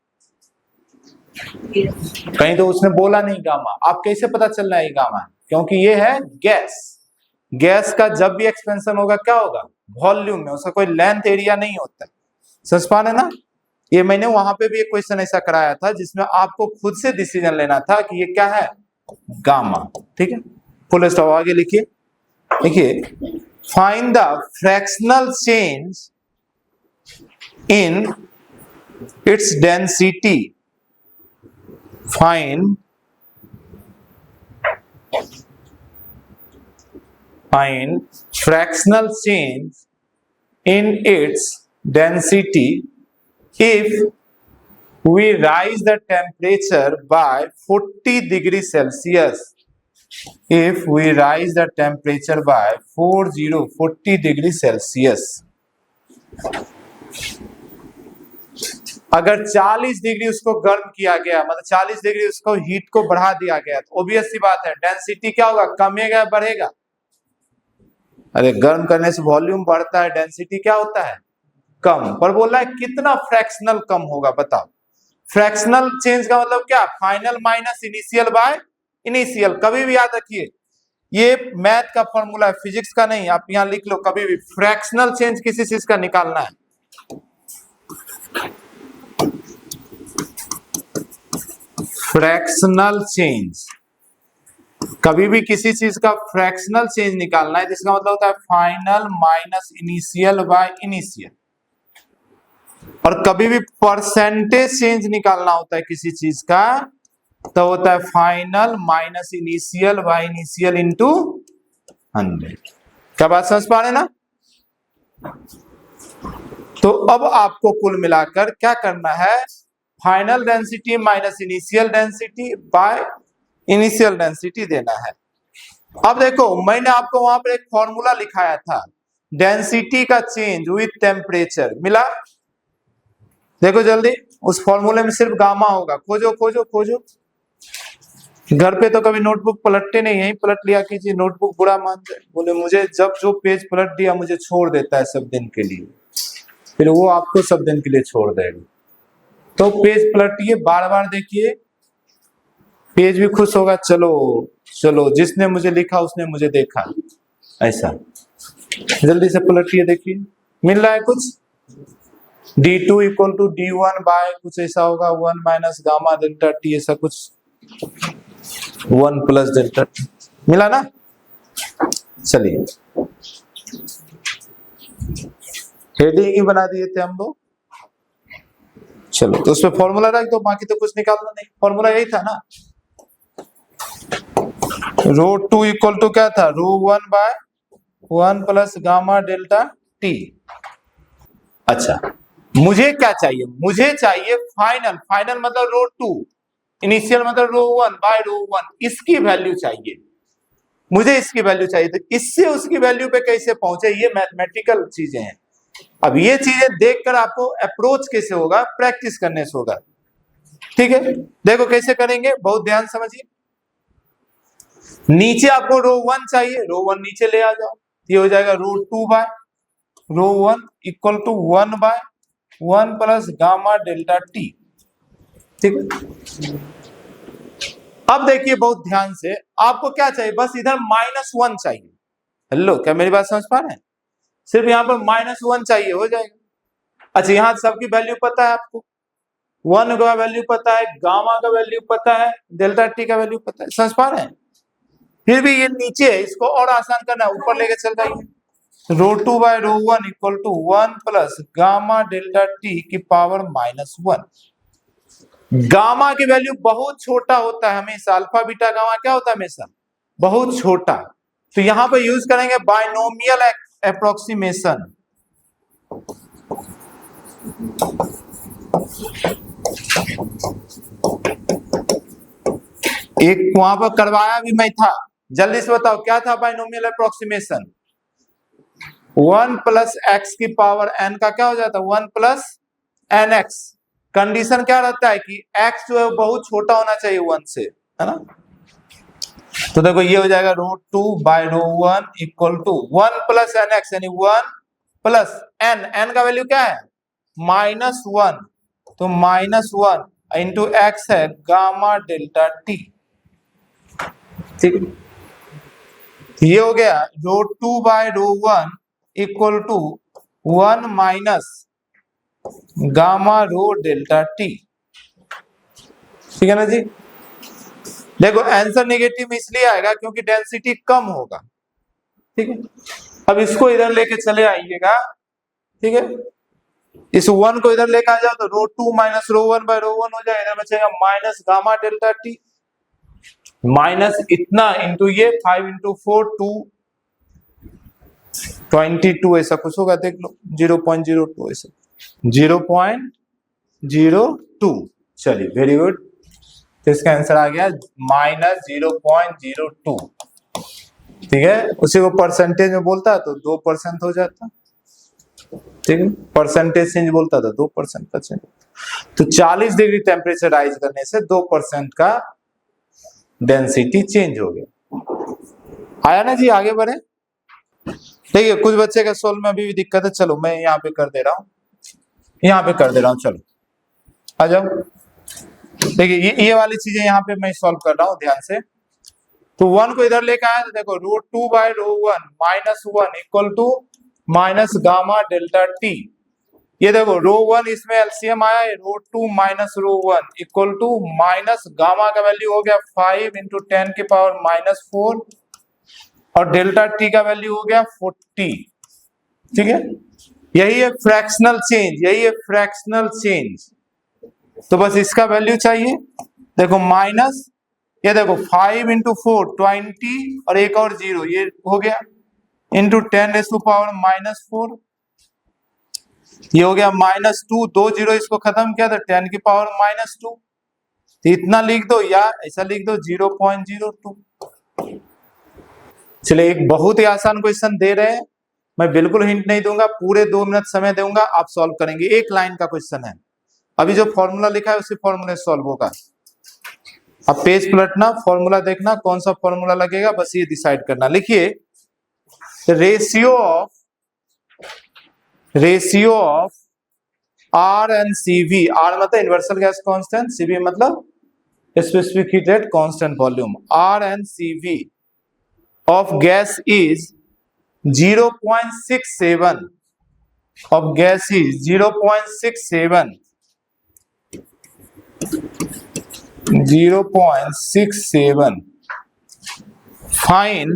कहीं तो उसने बोला नहीं गामा, आप कैसे पता चल रहा है ये गामा है? क्योंकि ये है गैस, गैस का जब भी एक्सपेंशन होगा क्या होगा वॉल्यूम में, उसका कोई लेंथ एरिया नहीं होता है, समझ पा रहे ना। ये मैंने वहां पे भी एक क्वेश्चन ऐसा कराया था जिसमें आपको खुद से डिसीजन लेना था कि ये क्या है गामा, ठीक है। फुल स्टॉप, आगे लिखिए, देखिए find the fractional change in its density, find fractional change in its density if we rise the temperature by 40 degrees Celsius, if we rise the temperature by 40 degrees Celsius। अगर 40 degree उसको गर्म किया गया, मतलब 40 degree उसको heat को बढ़ा दिया गया, तो ऑब्वियस सी बात है डेंसिटी क्या होगा, कमेगा या बढ़ेगा? अरे गर्म करने से वॉल्यूम बढ़ता है, डेंसिटी क्या होता है कम। पर बोल रहा है कितना फ्रैक्शनल कम होगा बताओ। फ्रैक्शनल चेंज का मतलब क्या, final minus initial by initial. कभी भी याद रखिए ये मैथ का फॉर्मूला है, फिजिक्स का नहीं, आप यहां लिख लो कभी भी फ्रैक्शनल चेंज किसी चीज का निकालना है, फ्रैक्शनल चेंज, कभी भी किसी चीज का फ्रैक्शनल चेंज निकालना है जिसका मतलब होता है final minus initial by initial. और कभी भी परसेंटेज चेंज निकालना होता है किसी चीज का तो होता है final minus initial by initial into 100। क्या बात समझ पा रहे ना। तो अब आपको कुल मिलाकर क्या करना है, final density minus initial density by initial density देना है। अब देखो मैंने आपको वहां पर एक फॉर्मूला लिखाया था, डेंसिटी का चेंज विथ टेम्परेचर, मिला? देखो जल्दी, उस फॉर्मूले में सिर्फ गामा होगा, खोजो खोजो खोजो। घर पे तो कभी नोटबुक पलटते नहीं, यही पलट लिया कीजिए, नोटबुक बुरा मानते, बोले मुझे जब जो पेज पलट दिया मुझे छोड़ देता है सब दिन के लिए। फिर वो आपको सब दिन के लिए छोड़ देगा। तो पेज पलटिए, बार बार देखिए, पेज भी खुश होगा, चलो चलो जिसने मुझे लिखा उसने मुझे देखा, ऐसा। जल्दी से पलटिए, देखिए मिल रहा है कुछ। d2 equal to d1 bye कुछ ऐसा होगा 1 माइनस गामा डेल्टा टी, ऐसा कुछ 1 प्लस डेल्टा टी, मिला ना। चलिए हेडिंग ही बना दिए थे हम लोग। चलो तो उसमें फॉर्मूला रख दो, बाकी तो कुछ निकालना नहीं, फॉर्मूला यही था ना। रो2 इक्वल टू क्या था, रो1 by 1 plus gamma delta T. अच्छा मुझे क्या चाहिए, मुझे चाहिए फाइनल, फाइनल मतलब रो2, इनिशियल मतलब रो1 बाय रो1, इसकी वैल्यू चाहिए मुझे, इसकी वैल्यू चाहिए। तो इससे उसकी वैल्यू पे कैसे पहुंचे, ये मैथमेटिकल चीजें हैं। अब ये चीजें देखकर आपको अप्रोच कैसे होगा, प्रैक्टिस करने से होगा। ठीक है, देखो कैसे करेंगे, बहुत ध्यान समझिए। नीचे आपको रो1 चाहिए, रो1 नीचे ले आ जाओ, ये हो जाएगा रो2 बाय रो1 equal to 1 by 1 plus gamma delta T. ठीक है, अब देखिए बहुत ध्यान से, आपको क्या चाहिए, बस इधर -1 चाहिए। हेलो, क्या मेरी बात समझ पा रहे हैं, सिर्फ यहाँ पर -1 चाहिए, हो जाएगा। अच्छा यहाँ सबकी वैल्यू पता है आपको, 1 का वैल्यू पता है, गामा का वैल्यू पता है, डेल्टा टी का वैल्यू पता है, समझ पा रहे हैं। फिर भी ये नीचे है, इसको और आसान करना है, ऊपर लेके चल जाइए। रो2 बाय रो1 equal to 1 plus gamma delta T की पावर -1। गामा की वैल्यू बहुत छोटा होता है हमेशा, अल्फा बीटा गामा क्या होता है हमेशा बहुत छोटा। तो यहां पर यूज करेंगे बाइनोमियल अप्रोक्सीमेशन। एक वहां पर करवाया भी मैं था, जल्दी से बताओ क्या था बाइनोमियल अप्रोक्सीमेशन। 1 प्लस एक्स की पावर n का क्या हो जाता है 1 प्लस एन एक्स। कंडीशन क्या रहता है कि x जो है बहुत छोटा होना चाहिए 1 से, है ना। तो देखो ये हो जाएगा रो2 बाय रो1 equal to 1 plus N X, यानी 1 प्लस n का वैल्यू क्या है -1, तो -1 इंटू एक्स है गामा डेल्टा टी। ठीक है, ये हो गया रो2 बाय रो1 equal to 1 minus gamma rho delta T. ठीक है ना जी। देखो आंसर नेगेटिव इसलिए आएगा क्योंकि डेंसिटी कम होगा। ठीक है, अब इसको इधर लेके चले आइएगा। ठीक है, इस 1 को इधर लेके आ जाओ तो रो2 माइनस रो1 बाय रो1 हो जाएगा, इधर बचेगा minus gamma delta T, minus इतना इंटू ये 5 इंटू 4 22 ऐसा कुछ होगा, देख लो 0.02 ऐसा 0.02। चलिए वेरी गुड, तो इसका आंसर आ गया -0.02। ठीक है, उसी को परसेंटेज में बोलता तो 2% हो जाता। ठीक है, परसेंटेज चेंज बोलता था 2% का चेंज। तो 40 डिग्री टेम्परेचर राइज करने से 2% का डेंसिटी चेंज हो गया। आया ना जी, आगे बढ़े। देखिए कुछ बच्चे का सोल्व में अभी भी दिक्कत है, चलो मैं यहाँ पे कर दे रहा हूँ, यहाँ पे कर दे रहा हूँ, चलो आ जाओ। देखिए ये वाली चीजें यहाँ पे मैं सॉल्व कर रहा हूँ ध्यान से। तो 1 को इधर लेकर आया तो देखो रो2 बाय रो1 -1 equal to minus gamma delta T. ये देखो रो1 इसमें एलसीएम आया है, रो2 माइनस रो1 इक्वल टू माइनस गामा का वैल्यू हो गया 5 इंटू 10 की पावर -4 और डेल्टा टी का वैल्यू हो गया 40। ठीक है, यही है फ्रैक्शनल चेंज, यही है फ्रैक्शनल चेंज। तो बस इसका वैल्यू चाहिए। देखो माइनस, ये देखो 5 इंटू 4 20 और एक और 0 ये हो गया इंटू 10⁻⁻4, ये हो गया -2, 2 0 इसको खत्म किया तो 10 की पावर -2। तो इतना लिख दो या ऐसा लिख दो 0.02। चलिए एक बहुत ही आसान क्वेश्चन दे रहे हैं, मैं बिल्कुल हिंट नहीं दूंगा, पूरे 2 मिनट समय दूंगा, आप सॉल्व करेंगे। एक लाइन का क्वेश्चन है, अभी जो फॉर्मूला लिखा है उसी फॉर्मूले से सॉल्व होगा। अब पेज पलटना, फॉर्मूला देखना कौन सा फॉर्मूला लगेगा, बस ये डिसाइड करना। लिखिए ratio of R and CV, R मतलब यूनिवर्सल गैस कांस्टेंट, सीवी मतलब specific heat rate constant volume, R and CV of gas is 0.67 of gas is 0.67 find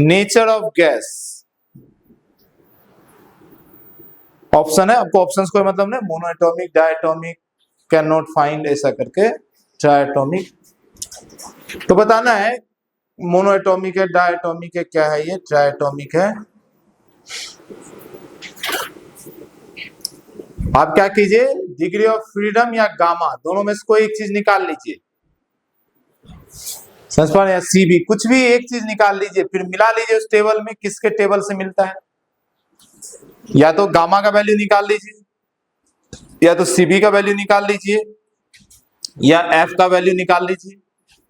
nature of gas। Option है, आपको options कोई मतलब नहीं, monoatomic, diatomic, can not find, ऐसा करके triatomic. तो बताना है मोनोएटॉमिक है, डायटॉमिक है, क्या है ये, ट्राइएटॉमिक है। आप क्या कीजिए, डिग्री ऑफ फ्रीडम या गामा, दोनों में से कोई एक चीज निकाल लीजिए, संस्पान या सीबी, कुछ भी एक चीज निकाल लीजिए, फिर मिला लीजिए उस टेबल में, किसके टेबल से मिलता है। या तो गामा का वैल्यू निकाल लीजिए, या तो सीबी का वैल्यू निकाल लीजिए, या एफ का वैल्यू निकाल लीजिए,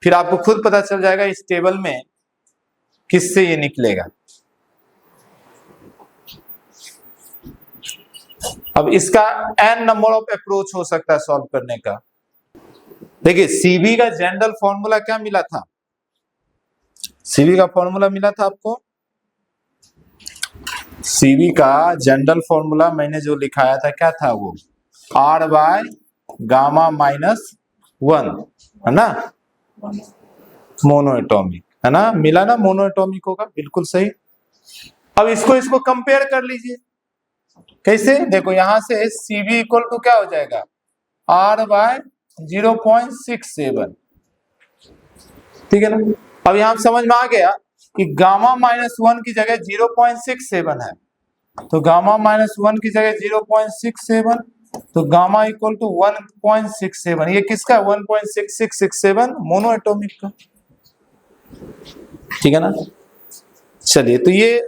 फिर आपको खुद पता चल जाएगा इस टेबल में किससे ये निकलेगा। अब इसका n नंबर ऑफ अप्रोच हो सकता है सॉल्व करने का। देखिए सीबी का जनरल फॉर्मूला क्या मिला था, सीबी का फॉर्मूला मिला था आपको, सीबी का जनरल फॉर्मूला मैंने जो लिखाया था क्या था वो, आर बाय गामा माइनस 1, है ना, मोनोएटॉमिक, है ना, मिला ना, मोनोएटॉमिक होगा, बिल्कुल सही। अब इसको कंपेयर कर लीजिए, कैसे, देखो यहां से सीबी इक्वल टू क्या हो जाएगा, आर बाय 0.67, ठीक है ना। अब यहां समझ में आ गया कि गामा माइनस 1 की जगह 0.67 है, तो गामा माइनस 1 की जगह 0.67, तो गामा इक्वल टू 1.67, ये किसका 1.6667 मोनोएटॉमिक का, ठीक है ना। चलिए तो ये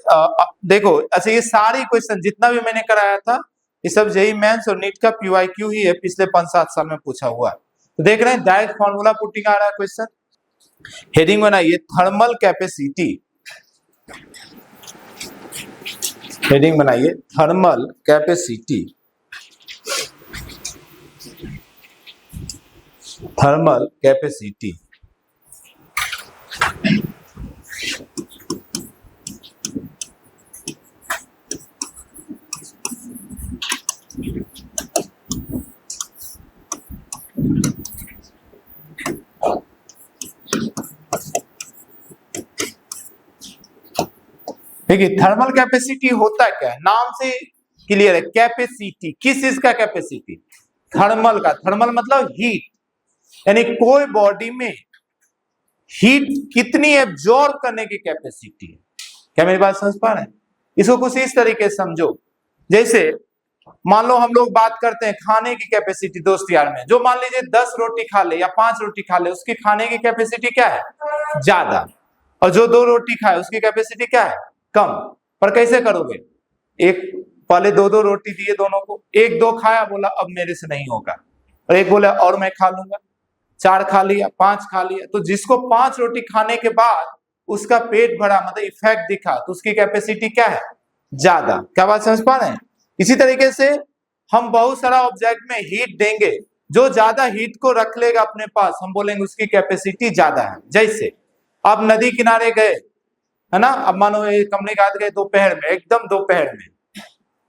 देखो, अच्छा ये सारी क्वेश्चन जितना भी मैंने कराया था ये सब जेईई मेंस और नीट का पीवाईक्यू ही है, पिछले 5-7 साल में पूछा हुआ है। तो देख रहे हैं डायरेक्ट फॉर्मूला पुटिंग आ रहा है क्वेश्चन। हेडिंग बनाइए थर्मल कैपेसिटी, हेडिंग बनाइए थर्मल कैपेसिटी, थर्मल कैपेसिटी। देखिए थर्मल कैपेसिटी होता क्या है, नाम से क्लियर है, कैपेसिटी, किस चीज का कैपेसिटी, थर्मल का, थर्मल मतलब हीट, यानी कोई बॉडी में हीट कितनी एब्जॉर्ब करने की कैपेसिटी है। क्या मेरी बात समझ पा रहे हैं, इसको कुछ इस तरीके से समझो, जैसे मान लो हम लोग बात करते हैं खाने की कैपेसिटी दोस्त यार में, जो मान लीजिए 10 रोटी खा ले या 5 रोटी खा ले, उसकी खाने की कैपेसिटी क्या है, ज्यादा, और जो 2 रोटी खाए उसकी कैपेसिटी क्या है, कम। पर कैसे करोगे, एक पहले 2-2 रोटी दिए दोनों को, एक 2 खाया, बोला अब मेरे से नहीं होगा, और एक बोला और मैं खा लूंगा, 4 खा लिया, 5 खा लिया, तो जिसको 5 रोटी खाने के बाद उसका पेट भरा, मतलब इफेक्ट दिखा, तो उसकी कैपेसिटी क्या है, ज्यादा। क्या बात समझ पा रहे हैं। इसी तरीके से हम बहुत सारा ऑब्जेक्ट में हीट देंगे, जो ज्यादा हीट को रख लेगा अपने पास, हम बोलेंगे उसकी कैपेसिटी ज्यादा है। जैसे आप नदी किनारे गए, है ना, अब मानो कमरे के गए दोपहर में, एकदम दोपहर में,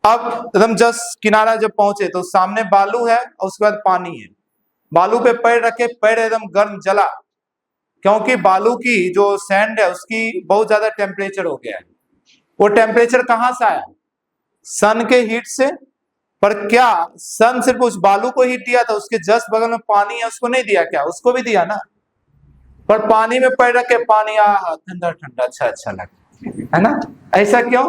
अब एकदम जस्ट किनारा जब पहुंचे तो सामने बालू है और उसके बाद पानी है, बालू पे पैर रखे, पैर एकदम गर्म जला, क्योंकि बालू की जो सैंड है उसकी बहुत ज्यादा टेम्परेचर हो गया है। वो टेम्परेचर कहां से आया, सन के हीट से। पर क्या सन सिर्फ उस बालू को हीट दिया था, उसके जस्ट बगल में पानी है उसको नहीं दिया क्या, उसको भी दिया ना। पर पानी में पैर रख के पानी ठंडा ठंडा अच्छा लगा, है ना, ऐसा क्यों,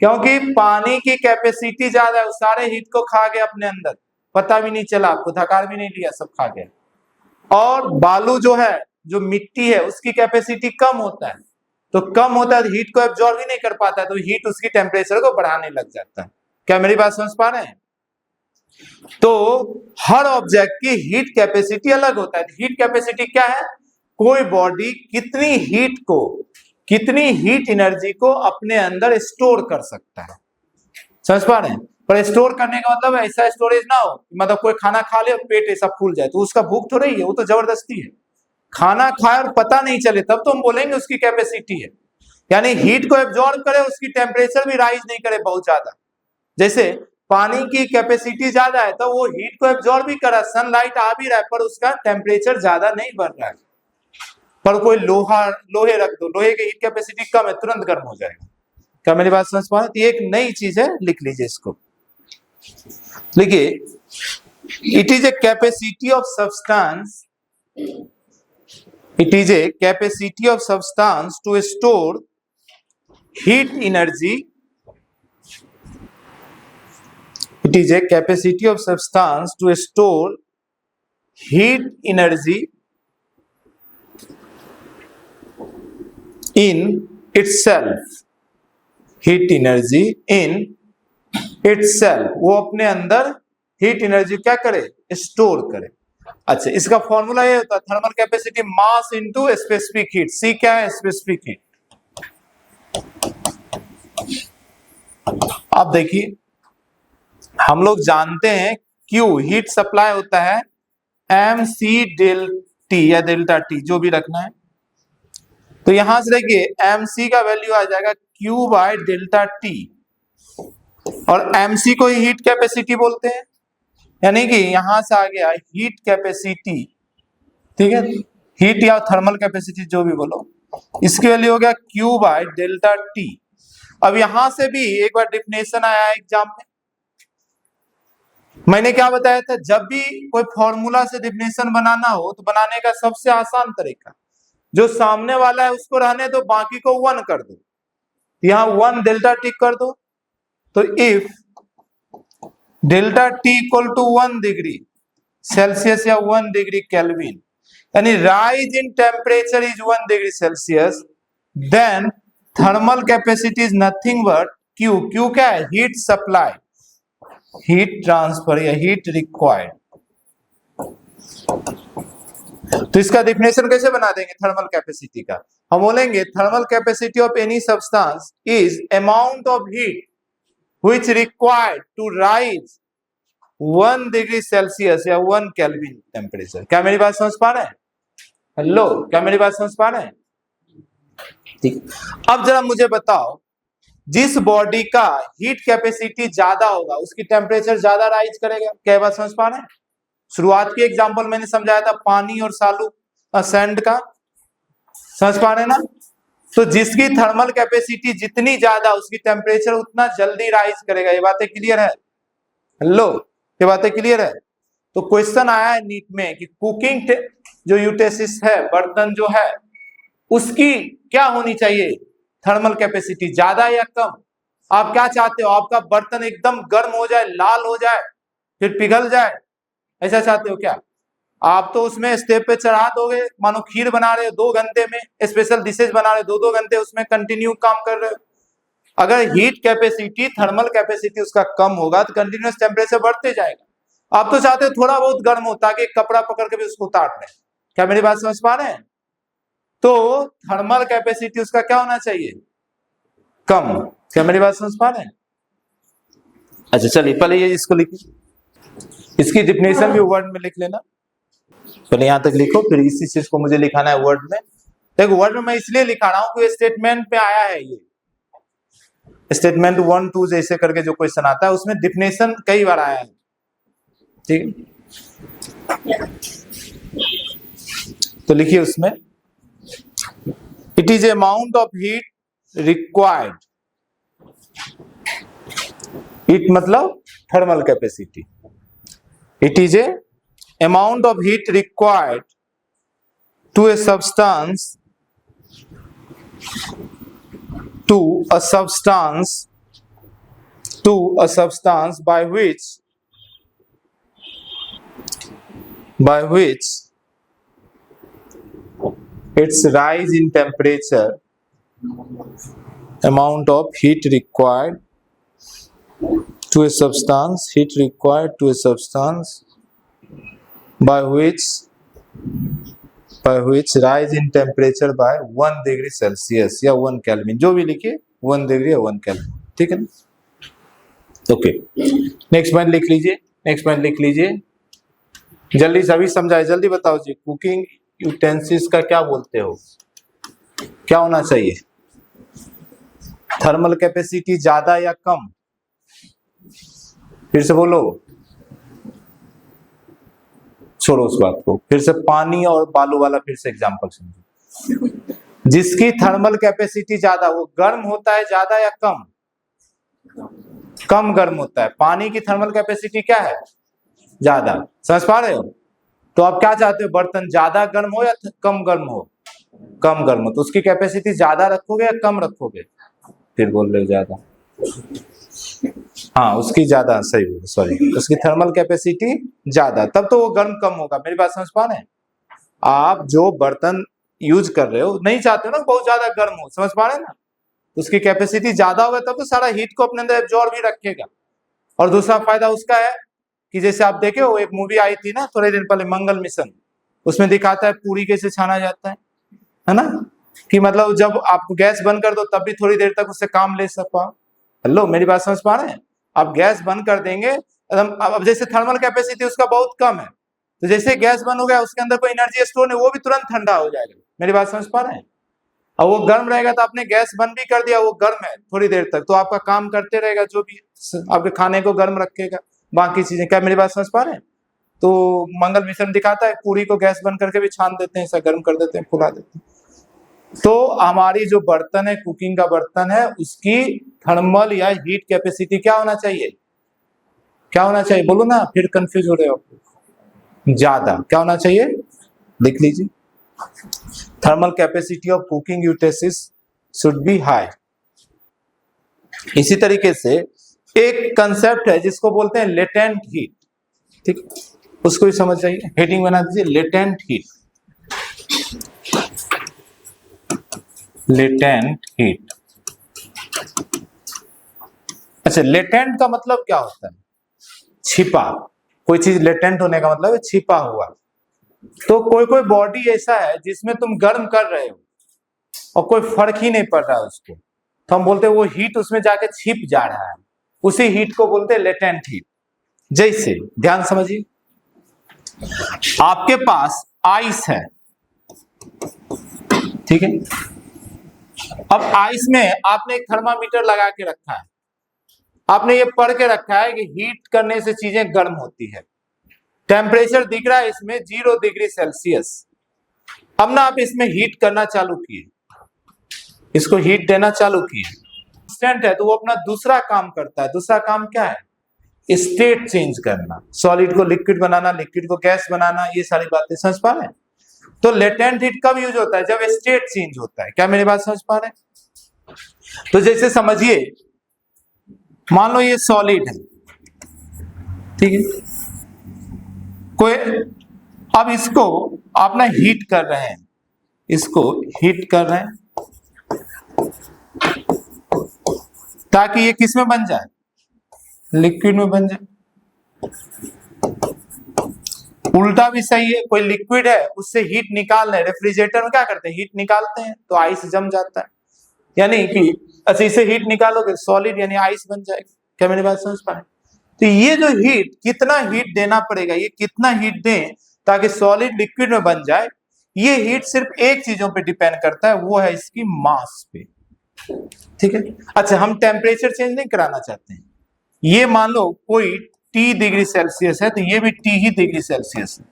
क्योंकि पानी की कैपेसिटी ज्यादा है, उस सारे हीट को खा गया अपने अंदर, पता भी नहीं चला, आपको धकार भी नहीं लिया, सब खा गया। और बालू जो है, जो मिट्टी है, उसकी कैपेसिटी कम होता है, तो कम होता है, हीट को एब्जॉर्ब ही नहीं कर पाता है, तो हीट उसकी टेम्परेचर को बढ़ाने लग जाता है। क्या मेरी बात समझ पा रहे हैं। तो हर ऑब्जेक्ट की हीट कैपेसिटी अलग होता है। हीट कैपेसिटी क्या है, कोई बॉडी कितनी हीट को, कितनी हीट एनर्जी को अपने अंदर स्टोर कर सकता है, समझ पा रहे हैं। पर स्टोर करने का मतलब ऐसा स्टोरेज ना हो, मतलब कोई खाना खा ले और पेट ऐसा फूल जाए, तो उसका भूख थोड़ी है, वो तो जबरदस्ती है। खाना खाए और पता नहीं चले तब तो हम बोलेंगे उसकी कैपेसिटी है, यानी हीट को एब्जॉर्ब करे, उसकी टेम्परेचर भी राइज नहीं करे बहुत ज्यादा। जैसे पानी की कैपेसिटी ज्यादा है तो वो हीट को एब्जॉर्ब भी करा, सनलाइट आ भी रहा है पर उसका टेम्परेचर ज्यादा नहीं बढ़ रहा है। पर कोई लोहे रख दो, लोहे की हीट कैपेसिटी कम है, तुरंत गर्म हो जाएगा। क्या मेरी बात समझ पा रहे? तो ये एक नई चीज है, लिख लीजिए इसको। लिखिए, it is a capacity of substance, it is a capacity of substance to store heat energy. It is a capacity of substance to store heat energy in itself. Heat energy in itself, वो अपने अंदर heat energy क्या करे, store करे। अच्छा, इसका formula ये होता है thermal capacity mass into specific heat. C क्या है? Specific heat. अब देखिए, हम लोग जानते हैं क्यू हीट सप्लाई होता है एम सी डेल टी या डेल्टा टी, जो भी रखना है। तो यहां से देखिए एम सी का वैल्यू आ जाएगा क्यू बाय डेल्टा टी, और एम सी को ही हीट कैपेसिटी बोलते हैं, यानी कि यहां से आ गया हीट कैपेसिटी, ठीक है, हीट या थर्मल कैपेसिटी जो भी बोलो, इसकी वैल्यू हो गया क्यू बाय डेल्टा टी। अब यहां से भी एक बार डिफिनेशन आया एग्जाम में, मैंने क्या बताया था, जब भी कोई फॉर्मूला से डिफिनेशन बनाना हो तो बनाने का सबसे आसान तरीका, जो सामने वाला है उसको रहने दो, बाकी को 1 कर दो। यहां 1 डेल्टा टी कर दो, तो if delta T equal to 1 degree Celsius या 1 डिग्री केल्विन, यानी rise in temperature is 1 degree Celsius, then thermal capacity is nothing but Q. Q क्या है? हीट सप्लाई, हीट ट्रांसफर या हीट रिक्वायर्ड। तो इसका डिफिनेशन कैसे बना देंगे थर्मल कैपेसिटी का? हम बोलेंगे thermal capacity of any substance is amount of heat which required to rise 1 degree Celsius या 1 केल्विन टेम्परेचर। क्या मेरी बात समझ पा रहे हैं? हेलो, क्या मेरी बात समझ पा रहे हैं? ठीक, अब जरा मुझे बताओ, जिस बॉडी का हीट कैपेसिटी ज्यादा होगा उसकी टेम्परेचर ज्यादा राइज करेगा। क्या बात समझ पा रहे हैं? शुरुआत की एग्जांपल मैंने समझाया था पानी और सालू सैंड का, समझ पा रहे हैं ना? तो जिसकी थर्मल कैपेसिटी जितनी ज्यादा उसकी टेम्परेचर उतना जल्दी राइज करेगा। ये बातें क्लियर है? हेलो, ये बातें क्लियर है? तो क्वेश्चन आया है नीट में कि कुकिंग जो यूटेंसिल्स है, बर्तन जो है, उसकी क्या होनी चाहिए थर्मल कैपेसिटी, ज्यादा या कम? आप क्या चाहते हो? आपका बर्तन एकदम गर्म हो जाए, लाल हो जाए, फिर पिघल जाए, ऐसा चाहते हो क्या? आप तो उसमें स्टेप पे चढ़ा दोगे, मानो खीर बना रहे हो 2 घंटे में, स्पेशल डिशेज बना रहे हो 2-2 घंटे उसमें कंटिन्यू काम कर रहे हो। अगर हीट कैपेसिटी थर्मल कैपेसिटी उसका कम होगा तो कंटिन्यूअस टेम्परेचर बढ़ते जाएगा। आप तो चाहते हो थोड़ा बहुत गर्म हो ताकि कपड़ा पकड़ के भी उसको उतार लें। क्या मेरी बात समझ पा रहे हैं? तो थर्मल कैपेसिटी उसका क्या होना चाहिए? कम। क्या मेरी बात समझ पा रहे हैं? अच्छा चलिए, पहले ये इसको लिखिए, इसकी डिफिनेशन भी वर्ड में लिख लेना। पहले यहां तक लिखो, फिर इसी चीज को मुझे लिखाना है वर्ड में। देखो वर्ड में मैं इसलिए लिखा रहा हूं कि स्टेटमेंट पे आया है, ये स्टेटमेंट 1, 2 जैसे करके जो क्वेश्चन आता है उसमें डिफिनेशन कई बार आया है। ठीक, तो लिखिए उसमें, it is amount of heat required, heat मतलब thermal capacity, it is a amount of heat required to a substance by which its rise in temperature, amount of heat required to a substance, by which rise in temperature by 1 degree Celsius या 1 kelvin, जो भी लिखिए 1 degree या 1 kelvin. ठीक है ना? Okay, next point लिख लीजिए, नेक्स्ट पॉइंट लिख लीजिए, जल्दी सभी समझाए, जल्दी बताओ जी, कुकिंग यूटेंसिल्स का क्या बोलते हो, क्या होना चाहिए, थर्मल कैपेसिटी ज्यादा या कम, फिर से बोलो, छोड़ो उस बात को, फिर से पानी और बालू वाला फिर से एग्जांपल समझो। जिसकी थर्मल कैपेसिटी ज्यादा, वो गर्म होता है ज्यादा या कम, कम गर्म होता है। पानी की थर्मल कैपेसिटी क्या है, ज्यादा, समझ पा रहे हो। तो आप क्या चाहते हो, बर्तन ज्यादा गर्म हो या कम गर्म हो, कम गर्म हो, तो उसकी कैपेसिटी ज्यादा रखोगे या कम रखोगे, फिर बोल रहे हो ज्यादा, हाँ उसकी ज्यादा, सही बोल, सॉरी, उसकी थर्मल कैपेसिटी ज्यादा, तब तो वो गर्म कम होगा। मेरी बात समझ पा रहे हैं। आप जो बर्तन यूज कर रहे हो नहीं चाहते हो ना बहुत ज्यादा गर्म हो, समझ पा रहे हैं ना, उसकी कैपेसिटी ज्यादा होगा तब तो सारा हीट को अपने अंदर एब्जॉर्ब भी रखेगा। और दूसरा फायदा उसका है कि जैसे आप देखे हो एक मूवी आई थी ना थोड़े दिन पहले, मंगल मिशन, उसमें दिखाता है पूरी कैसे छाना जाता है ना, कि मतलब जब आप गैस बंद कर दो तब भी थोड़ी देर तक उससे काम ले सको। हेलो, मेरी बात समझ पा रहे हैं। आप गैस बंद कर देंगे, अब जैसे थर्मल कैपेसिटी उसका बहुत कम है, तो जैसे गैस बंद हो गया उसके अंदर कोई एनर्जी स्टोर है, वो भी तुरंत ठंडा हो जाएगा। मेरी बात समझ पा रहे हैं। और वो गर्म रहेगा तो आपने गैस बंद भी कर दिया, वो गर्म है थोड़ी देर तक, तो आपका काम करते रहेगा, जो भी आपके खाने को गर्म रखेगा, बाकी चीजें। क्या मेरी बात समझ पा रहे हैं। तो मंगल मिशन दिखाता है पूरी को गैस बंद करके भी छान देते हैं, ऐसा गर्म कर देते हैं, फुला देते हैं। तो हमारी जो बर्तन है, कुकिंग का बर्तन है, उसकी थर्मल या हीट कैपेसिटी क्या होना चाहिए, क्या होना चाहिए, बोलो ना, फिर कंफ्यूज हो रहे हो, ज्यादा। क्या होना चाहिए, लिख लीजिए, thermal capacity of cooking utensils should be high. इसी तरीके से एक कंसेप्ट है जिसको बोलते हैं लेटेंट हीट, ठीक, उसको भी समझ जाइए, हेडिंग बना दीजिए, लेटेंट हीट, लेटेंट हीट। अच्छा, लेटेंट का मतलब क्या होता है, छिपा, कोई चीज लेटेंट होने का मतलब है छिपा हुआ। तो कोई कोई बॉडी ऐसा है जिसमें तुम गर्म कर रहे हो और कोई फर्क ही नहीं पड़ रहा है उसको, तो हम बोलते हैं वो हीट उसमें जाके छिप जा रहा है, उसी हीट को बोलते हैं लेटेंट हीट। जैसे ध्यान समझिए, आपके पास आइस है, ठीक है, अब आइस में आपने एक थर्मामीटर लगा के रखा है, आपने ये पढ़ के रखा है कि हीट करने से चीजें गर्म होती है, टेम्परेचर दिख रहा है इसमें 0 डिग्री सेल्सियस। अब ना आप इसमें हीट करना चालू किए, इसको हीट देना चालू किए, कांस्टेंट है तो वो अपना दूसरा काम करता है। दूसरा काम क्या है, स्टेट चेंज करना, सॉलिड को लिक्विड बनाना, लिक्विड को गैस बनाना, ये सारी बातें समझ पा रहे हैं। तो लेटेंट हीट कब यूज होता है, जब स्टेट चेंज होता है। क्या मेरी बात समझ पा रहे हैं। तो जैसे समझिए, मान लो ये सॉलिड है, ठीक है, कोई, अब इसको आप ना हीट कर रहे हैं, इसको हीट कर रहे हैं ताकि ये किस में बन जाए, लिक्विड में बन जाए। उल्टा भी सही है, कोई लिक्विड है उससे हीट निकाल रहे, रेफ्रिजरेटर में क्या करते हैं, हीट निकालते हैं तो आइस जम जाता है, यानी कि अच्छा इसे हीट निकालोगे सॉलिड यानी आइस बन जाएगा। क्या मेरी बात समझ पाए। तो ये जो हीट, कितना हीट देना पड़ेगा, ये कितना हीट दें ताकि सॉलिड लिक्विड में बन जाए, ये हीट सिर्फ एक चीजों पे डिपेंड करता है, वो है इसकी मास पे, ठीक है। अच्छा, हम टेम्परेचर चेंज नहीं कराना चाहते हैं, ये मान लो कोई T डिग्री सेल्सियस है तो ये भी T ही डिग्री सेल्सियस है,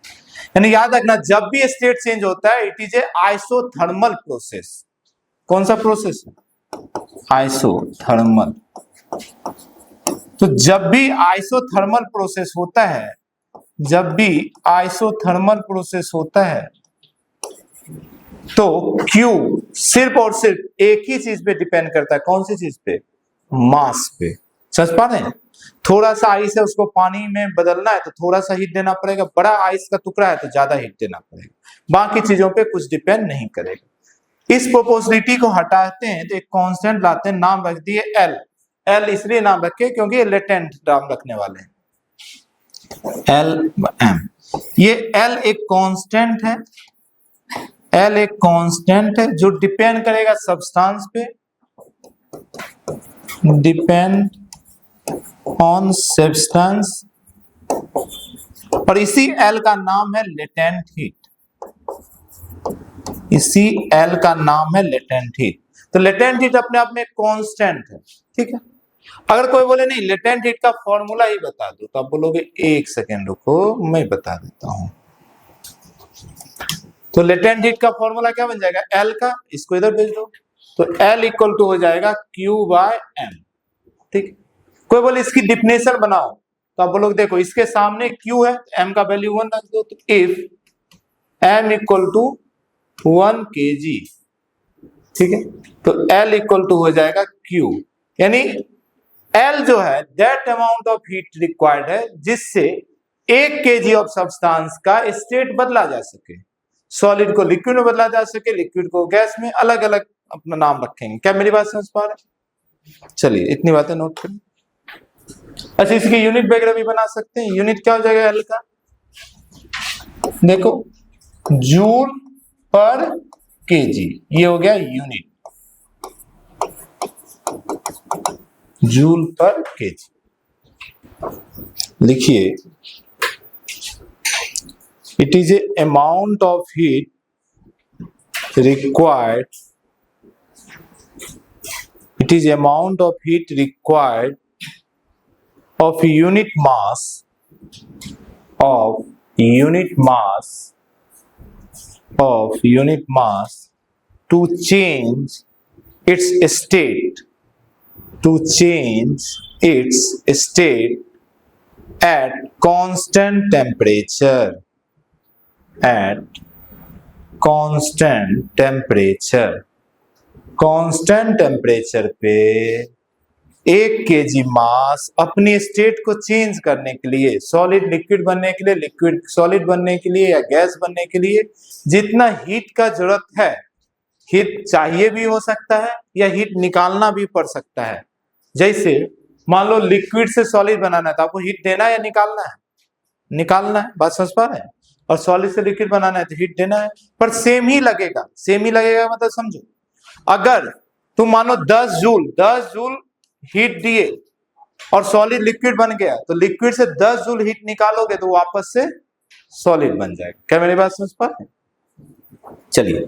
यानी याद रखना जब भी स्टेट चेंज होता है it is A isothermal process. कौन सा प्रोसेस है, आइसोथर्मल। तो जब भी आइसोथर्मल प्रोसेस होता है, जब भी आइसोथर्मल प्रोसेस होता है तो Q सिर्फ और सिर्फ एक ही चीज पे डिपेंड करता है, कौन सी चीज पे, मास पे। समझ पा रहे हैं। थोड़ा सा आइस है उसको पानी में बदलना है तो थोड़ा सा हीट देना पड़ेगा, बड़ा आइस का टुकड़ा है तो ज्यादा हीट देना पड़ेगा, बाकी चीजों पे कुछ डिपेंड नहीं करेगा। इस प्रोपोर्शनलिटी को हटाते हैं तो एक कांस्टेंट लाते हैं, नाम रख दिए L। L इसलिए नाम रखे क्योंकि ये लेटेंट नाम रखने वाले हैं, LM। ये L एक कांस्टेंट है, L एक कांस्टेंट है जो डिपेंड करेगा सब्सटेंस पे, डिपेंड ऑन सब्सटेंस, और इसी एल का नाम है लेटेंट हीट, इसी एल का नाम है लेटेंट हीट। तो लेटेंट हीट अपने आप में कांस्टेंट है, ठीक है। अगर कोई बोले नहीं लेटेंट हीट का फॉर्मूला ही बता दो, तो आप बोलोगे एक सेकेंड रुको मैं बता देता हूं। तो लेटेंट हीट का फॉर्मूला क्या बन जाएगा, एल का, इसको इधर भेज दो, तो एल इक्वल टू हो जाएगा क्यू बाय एम, ठीक। कोई बोले इसकी डिफिनेशन बनाओ, तो आप बोलोगे देखो इसके सामने क्यू है, एम का वैल्यू 1 रख दो, तो if M equal to 1 kg, ठीक है, तो एल इक्वल टू हो जाएगा क्यू, यानी एल जो है that amount of heat required है जिससे 1 kg ऑफ सब्सटेंस का स्टेट बदला जा सके, सॉलिड को लिक्विड में बदला जा सके, लिक्विड को गैस में, अलग अलग अपना नाम रखेंगे। क्या मेरी बात समझ पा रहे? चलिए इतनी बातें नोट करें। अच्छा इसकी यूनिट वगैरह भी बना सकते हैं। यूनिट क्या हो जाएगा एल का, देखो जूल पर केजी, ये हो गया यूनिट, जूल पर केजी। लिखिए it is A amount of heat required, it is amount of heat required of unit mass to change its state, at constant temperature, constant temperature पे 1 kg मास अपनी state को change करने के लिए, solid liquid बनने के लिए, लिक्विड सॉलिड बनने के लिए या गैस बनने के लिए जितना हीट का जरूरत है, हीट चाहिए भी हो सकता है या हीट निकालना भी पड़ सकता है। जैसे मान लो लिक्विड से सॉलिड बनाना है तो आपको हीट देना है या निकालना है, निकालना है, बात समझ पा रहे हैं। और सॉलिड से लिक्विड बनाना है तो हीट देना है, पर सेम ही लगेगा, मतलब समझो अगर तुम मानो 10 जूल हीट दिए और सॉलिड लिक्विड बन गया, तो लिक्विड से 10 जूल हीट निकालोगे तो वापस से सॉलिड बन जाएगा। क्या मेरी बात समझ पा रहे हैं? चलिए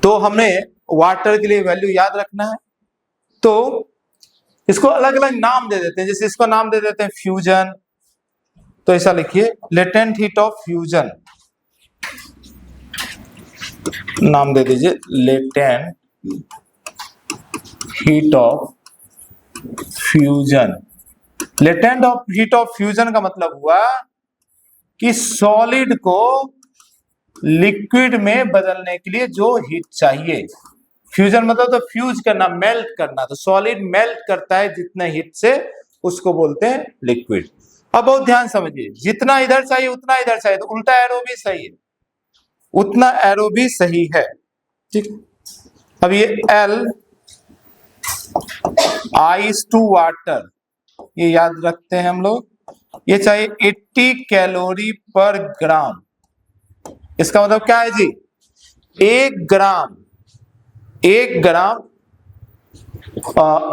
तो हमने वाटर के लिए वैल्यू याद रखना है, तो इसको अलग अलग नाम दे देते हैं। जैसे इसको नाम दे देते हैं फ्यूजन, तो ऐसा लिखिए लेटेंट हीट ऑफ फ्यूजन, नाम दे दीजिए latent heat of fusion. Latent heat of fusion का मतलब हुआ कि सॉलिड को लिक्विड में बदलने के लिए जो हीट चाहिए, फ्यूजन मतलब तो फ्यूज करना, मेल्ट करना, तो सॉलिड मेल्ट करता है जितना हीट से, उसको बोलते हैं लिक्विड। अब बहुत ध्यान समझिए, जितना इधर चाहिए उतना इधर चाहिए, तो उल्टा एरो भी सही है, उतना एरो भी सही है, ठीक। अब ये एल आइस टू वाटर, ये याद रखते हैं हम लोग, ये चाहिए 80 कैलोरी पर ग्राम। इसका मतलब क्या है जी, 1 ग्राम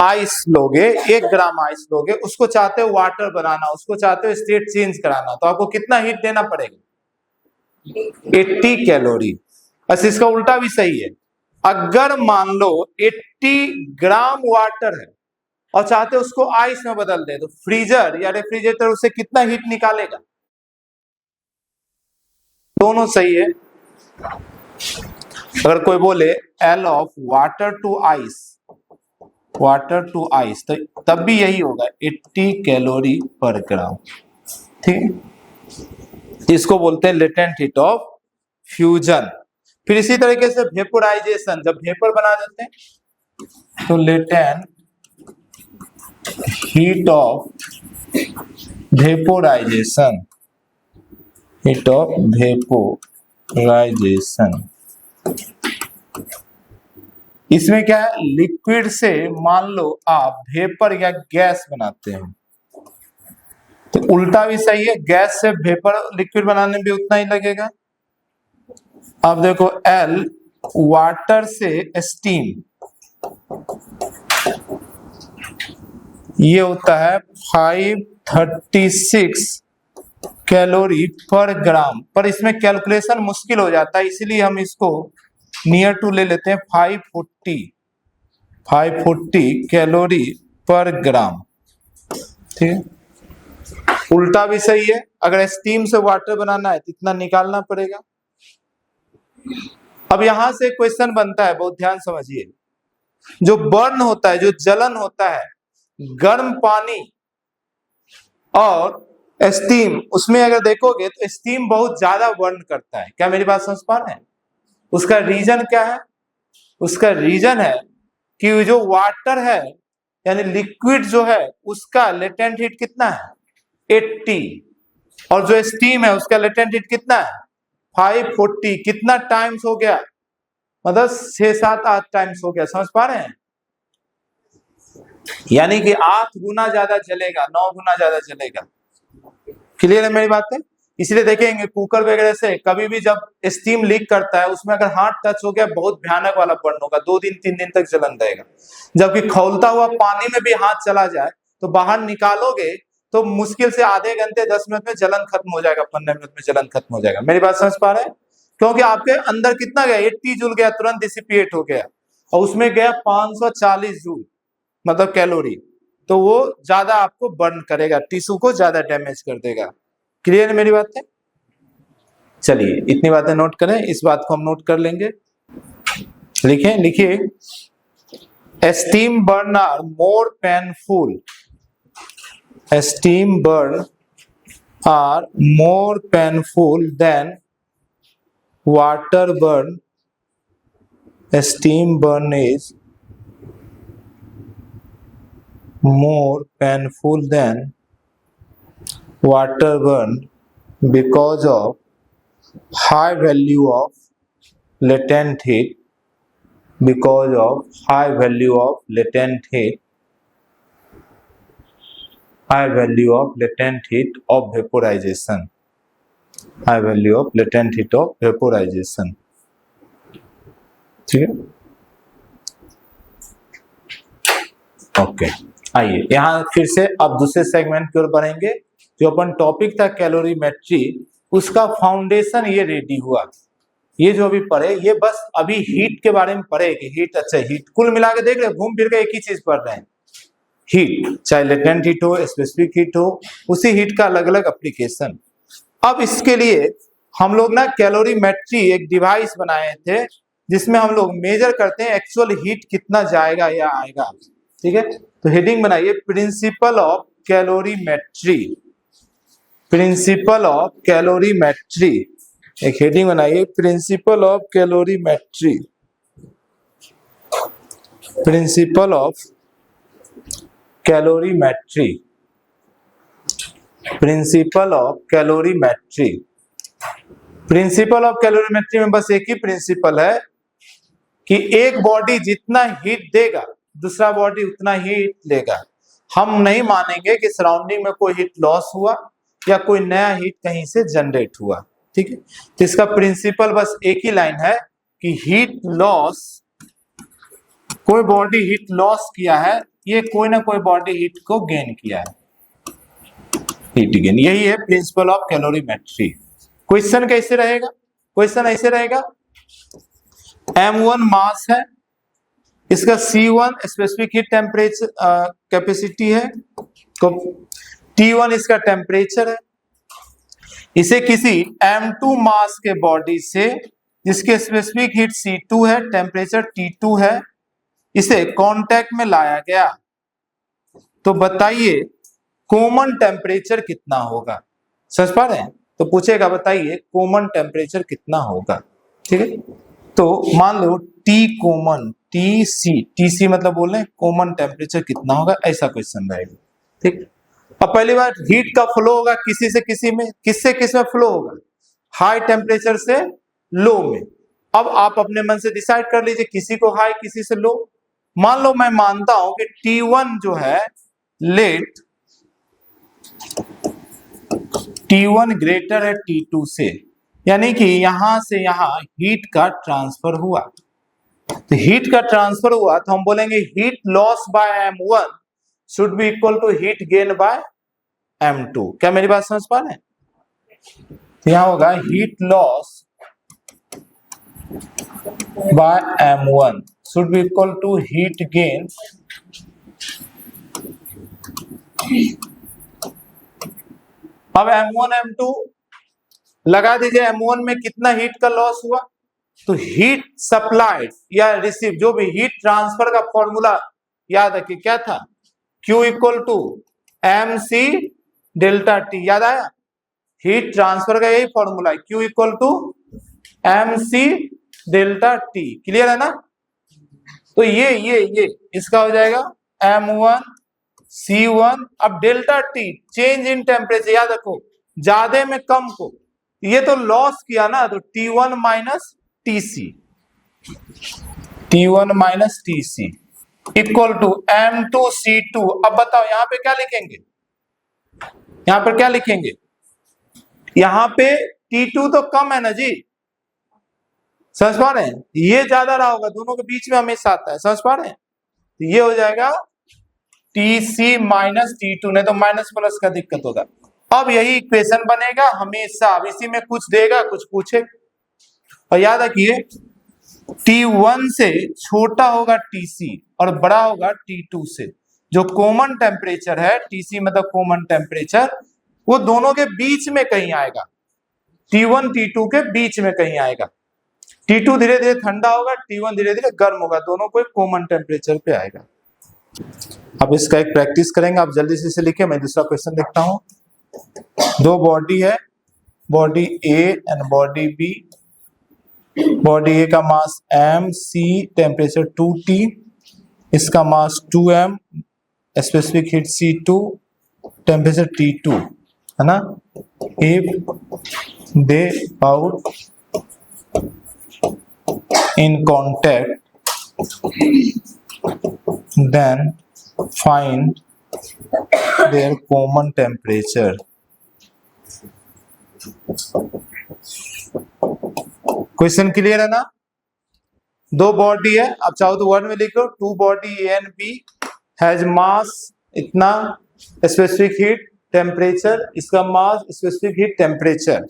आइस लोगे, 1 ग्राम आइस लोगे, उसको चाहते हो वाटर बनाना, उसको चाहते हो स्टेट चेंज कराना, तो आपको कितना हीट देना पड़ेगा, 80 कैलोरी। अच्छा इसका उल्टा भी सही है, अगर मान लो 80 ग्राम वाटर है और चाहते हो उसको आइस में बदल दे, तो फ्रीजर या रेफ्रिजरेटर उससे कितना हीट निकालेगा, दोनों सही है। अगर कोई बोले L of water to ice, तो तब भी यही होगा 80 कैलोरी पर ग्राम, ठीक। इसको बोलते हैं लेटेंट हीट ऑफ फ्यूजन। फिर इसी तरीके से वेपोराइजेशन, जब वेपर बना देते हैं तो लेटेंट हीट ऑफ वेपोराइजेशन, इसमें क्या है, लिक्विड से मान लो आप वेपर या गैस बनाते हैं, तो उल्टा भी सही है, गैस से वेपर लिक्विड बनाने में भी उतना ही लगेगा। अब देखो एल वाटर से स्टीम, ये होता है 536 कैलोरी पर ग्राम, पर इसमें कैलकुलेशन मुश्किल हो जाता है, इसलिए हम इसको नियर टू ले लेते हैं 540 कैलोरी पर ग्राम। ठीक है, उल्टा भी सही है, अगर स्टीम से वाटर बनाना है तो इतना निकालना पड़ेगा। अब यहां से क्वेश्चन बनता है, बहुत ध्यान समझिए, जो बर्न होता है, जो जलन होता है, गर्म पानी और स्टीम, उसमें अगर देखोगे तो स्टीम बहुत ज्यादा बर्न करता है। क्या मेरी बात समझ पा रहे हैं? उसका रीजन क्या है? उसका रीजन है कि जो वाटर है यानी लिक्विड जो है उसका लेटेंट हीट कितना है 80, और जो स्टीम है उसका लेटेंट हीट कितना है 540। कितना टाइम्स हो गया? मतलब 6, 7, 8 टाइम्स हो गया। समझ पा रहे हैं? यानी कि 8 गुना ज्यादा जलेगा, 9 गुना ज्यादा जलेगा। क्लियर है मेरी बात है? इसलिए देखेंगे कुकर वगैरह से कभी भी जब स्टीम लीक करता है, उसमें अगर हाथ टच हो गया बहुत भयानक वाला बर्न होगा, 2 दिन 3 दिन तक जलन रहेगा। जबकि खौलता हुआ पानी में भी हाथ चला जाए तो बाहर निकालोगे तो मुश्किल से आधे घंटे 10 मिनट में जलन खत्म हो जाएगा, 15 मिनट में जलन खत्म हो जाएगा। मेरी बात समझ पा रहे हैं? क्योंकि आपके अंदर कितना गया 80 जूल गया, तुरंत डिसिपिएट हो गया, और उसमें गया 540 जूल मतलब कैलोरी, तो वो ज्यादा आपको बर्न करेगा, टिश्यू को ज्यादा डैमेज कर देगा। क्लियर है मेरी बात है? चलिए इतनी बातें नोट करें, इस बात को हम नोट कर लेंगे। लिखिए steam burn are more painful, steam burn are more painful than water burn, steam burn is more painful than water burn because of high value of latent heat, because of high value of latent heat, high value of latent heat of vaporization, high value of latent heat of vaporization। ठीक है, okay. आइए यहाँ फिर से अब दूसरे segment की ओर बढ़ेंगे। जो अपन टॉपिक था कैलोरीमेट्री, उसका फाउंडेशन ये रेडी हुआ। ये जो अभी पढ़े ये बस अभी हीट के बारे में पढ़े कि हीट, अच्छा हीट कुल मिला के देख रहे, घूम फिर के एक ही चीज पढ़ रहे हैं, हीट, चाहे लेटेंट हीट हो, स्पेसिफिक हीट हो, उसी हीट का अलग अलग एप्लीकेशन। अब इसके लिए हम लोग ना कैलोरीमेट्री एक डिवाइस बनाए थे जिसमें हम लोग मेजर करते हैं एक्चुअल हीट कितना जाएगा या आएगा। ठीक है, तो हेडिंग बनाइए principle of calorimetry, principle of calorimetry, एक हेडिंग बनाइए principle of calorimetry, principle of calorimetry, principle of calorimetry. Principle of calorimetry में बस एक ही प्रिंसिपल है कि एक बॉडी जितना हीट देगा दूसरा बॉडी उतना हीट लेगा। हम नहीं मानेंगे कि सराउंडिंग में कोई हीट लॉस हुआ या कोई नया हीट कहीं से जनरेट हुआ। ठीक है, तो इसका प्रिंसिपल बस एक ही लाइन है कि हीट लॉस, कोई बॉडी हीट लॉस किया है, ये कोई ना कोई बॉडी हीट को गेन किया है, हीट गेन। यही है प्रिंसिपल ऑफ कैलोरीमेट्री। क्वेश्चन कैसे रहेगा? क्वेश्चन ऐसे रहेगा, M1 मास है, इसका C1 specific heat temperature capacity है, तो T1 इसका टेम्परेचर है। इसे किसी M2 मास के बॉडी से जिसके स्पेसिफिक हीट C2 है, टेम्परेचर T2 है, इसे कांटेक्ट में लाया गया, तो बताइए कॉमन टेम्परेचर कितना होगा। समझ पा रहे हैं? तो पूछेगा बताइए कॉमन टेम्परेचर कितना होगा। ठीक है, तो मान लो T कॉमन, TC मतलब बोल रहे हैं कॉमन टेम्परेचर कितना होगा, ऐसा क्वेश्चन रहेगा। ठीक, अब पहली बार हीट का फ्लो होगा किसी से किसी में, किससे किस में फ्लो होगा, हाई टेम्परेचर से लो में। अब आप अपने मन से डिसाइड कर लीजिए किसी को हाई किसी से लो। मान लो मैं मानता हूं कि T1 जो है लेट T1 ग्रेटर है T2 से, यानी कि यहां से यहां हीट का ट्रांसफर हुआ। तो हीट का ट्रांसफर हुआ तो हम बोलेंगे heat loss by M1 should be equal to heat gain by m2। क्या मेरी बात समझ पा रहे हैं? तो यहां होगा heat loss by m1 should be equal to heat gain अब m1 m2 लगा दीजिए। m1 में कितना हीट का लॉस हुआ, तो हीट सप्लाइड या रिसीव, जो भी हीट ट्रांसफर का फॉर्मूला याद रखिए क्या था, Q equal to mc delta T. याद आया? हीट ट्रांसफर का यही फॉर्मूला है, Q equal to mc delta T. Clear है ना? तो ये इसका हो जाएगा m1 C1। अब delta T change in temperature, याद रखो ज्यादा में कम को, ये तो लॉस किया ना, तो T1 minus TC, T1 minus TC equal to M2C2। अब बताओ यहां पे क्या लिखेंगे, यहां पर क्या लिखेंगे? यहां पे T2 तो कम है ना जी, समझ पा रहे हैं? ये ज्यादा रहा होगा, दोनों के बीच में हमेशा आता है, समझ पा रहे हैं? तो ये हो जाएगा TC माइनस T2, नहीं तो माइनस प्लस का दिक्कत होगा। अब यही इक्वेशन बनेगा हमेशा, अब इसी में कुछ देगा कुछ पूछे। और याद रखिए T1 से छोटा होगा TC और बड़ा होगा T2 से। जो कॉमन टेम्परेचर है TC मतलब कॉमन टेम्परेचर, वो दोनों के बीच में कहीं आएगा, T1 T2 के बीच में कहीं आएगा। T2 धीरे धीरे ठंडा होगा, T1 धीरे धीरे गर्म होगा, दोनों को कॉमन टेम्परेचर पे आएगा। अब इसका एक प्रैक्टिस करेंगे, आप जल्दी से इसे लिखिए, मैं दूसरा क्वेश्चन देखता हूं। दो बॉडी है, body A and body B. Body A का mass m, c temperature 2T, इसका मास 2m, specific heat C2, temperature T2 है ना। If they out in contact then find their common temperature. Question clear है ना? दो body है, अब चाहो तो वर्ड में लिखो, two body A and B has mass इतना, स्पेसिफिक हीट टेम्परेचर, इसका mass specific heat temperature.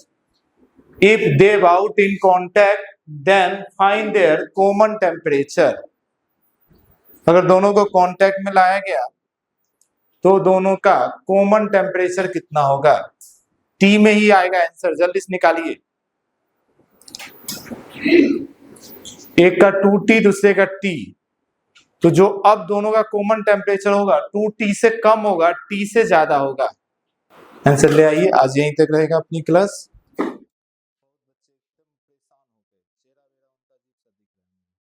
If they out in contact then find their common temperature. अगर दोनों को कॉन्टैक्ट में लाया गया तो दोनों का कॉमन टेम्परेचर कितना होगा? टी में ही आएगा आंसर, जल्दी से निकालिए। एक का 2T दूसरे का T, तो जो अब दोनों का कॉमन टेम्परेचर होगा 2T से कम होगा, T से ज्यादा होगा। आंसर ले आइए। आज यहीं तक रहेगा अपनी क्लास।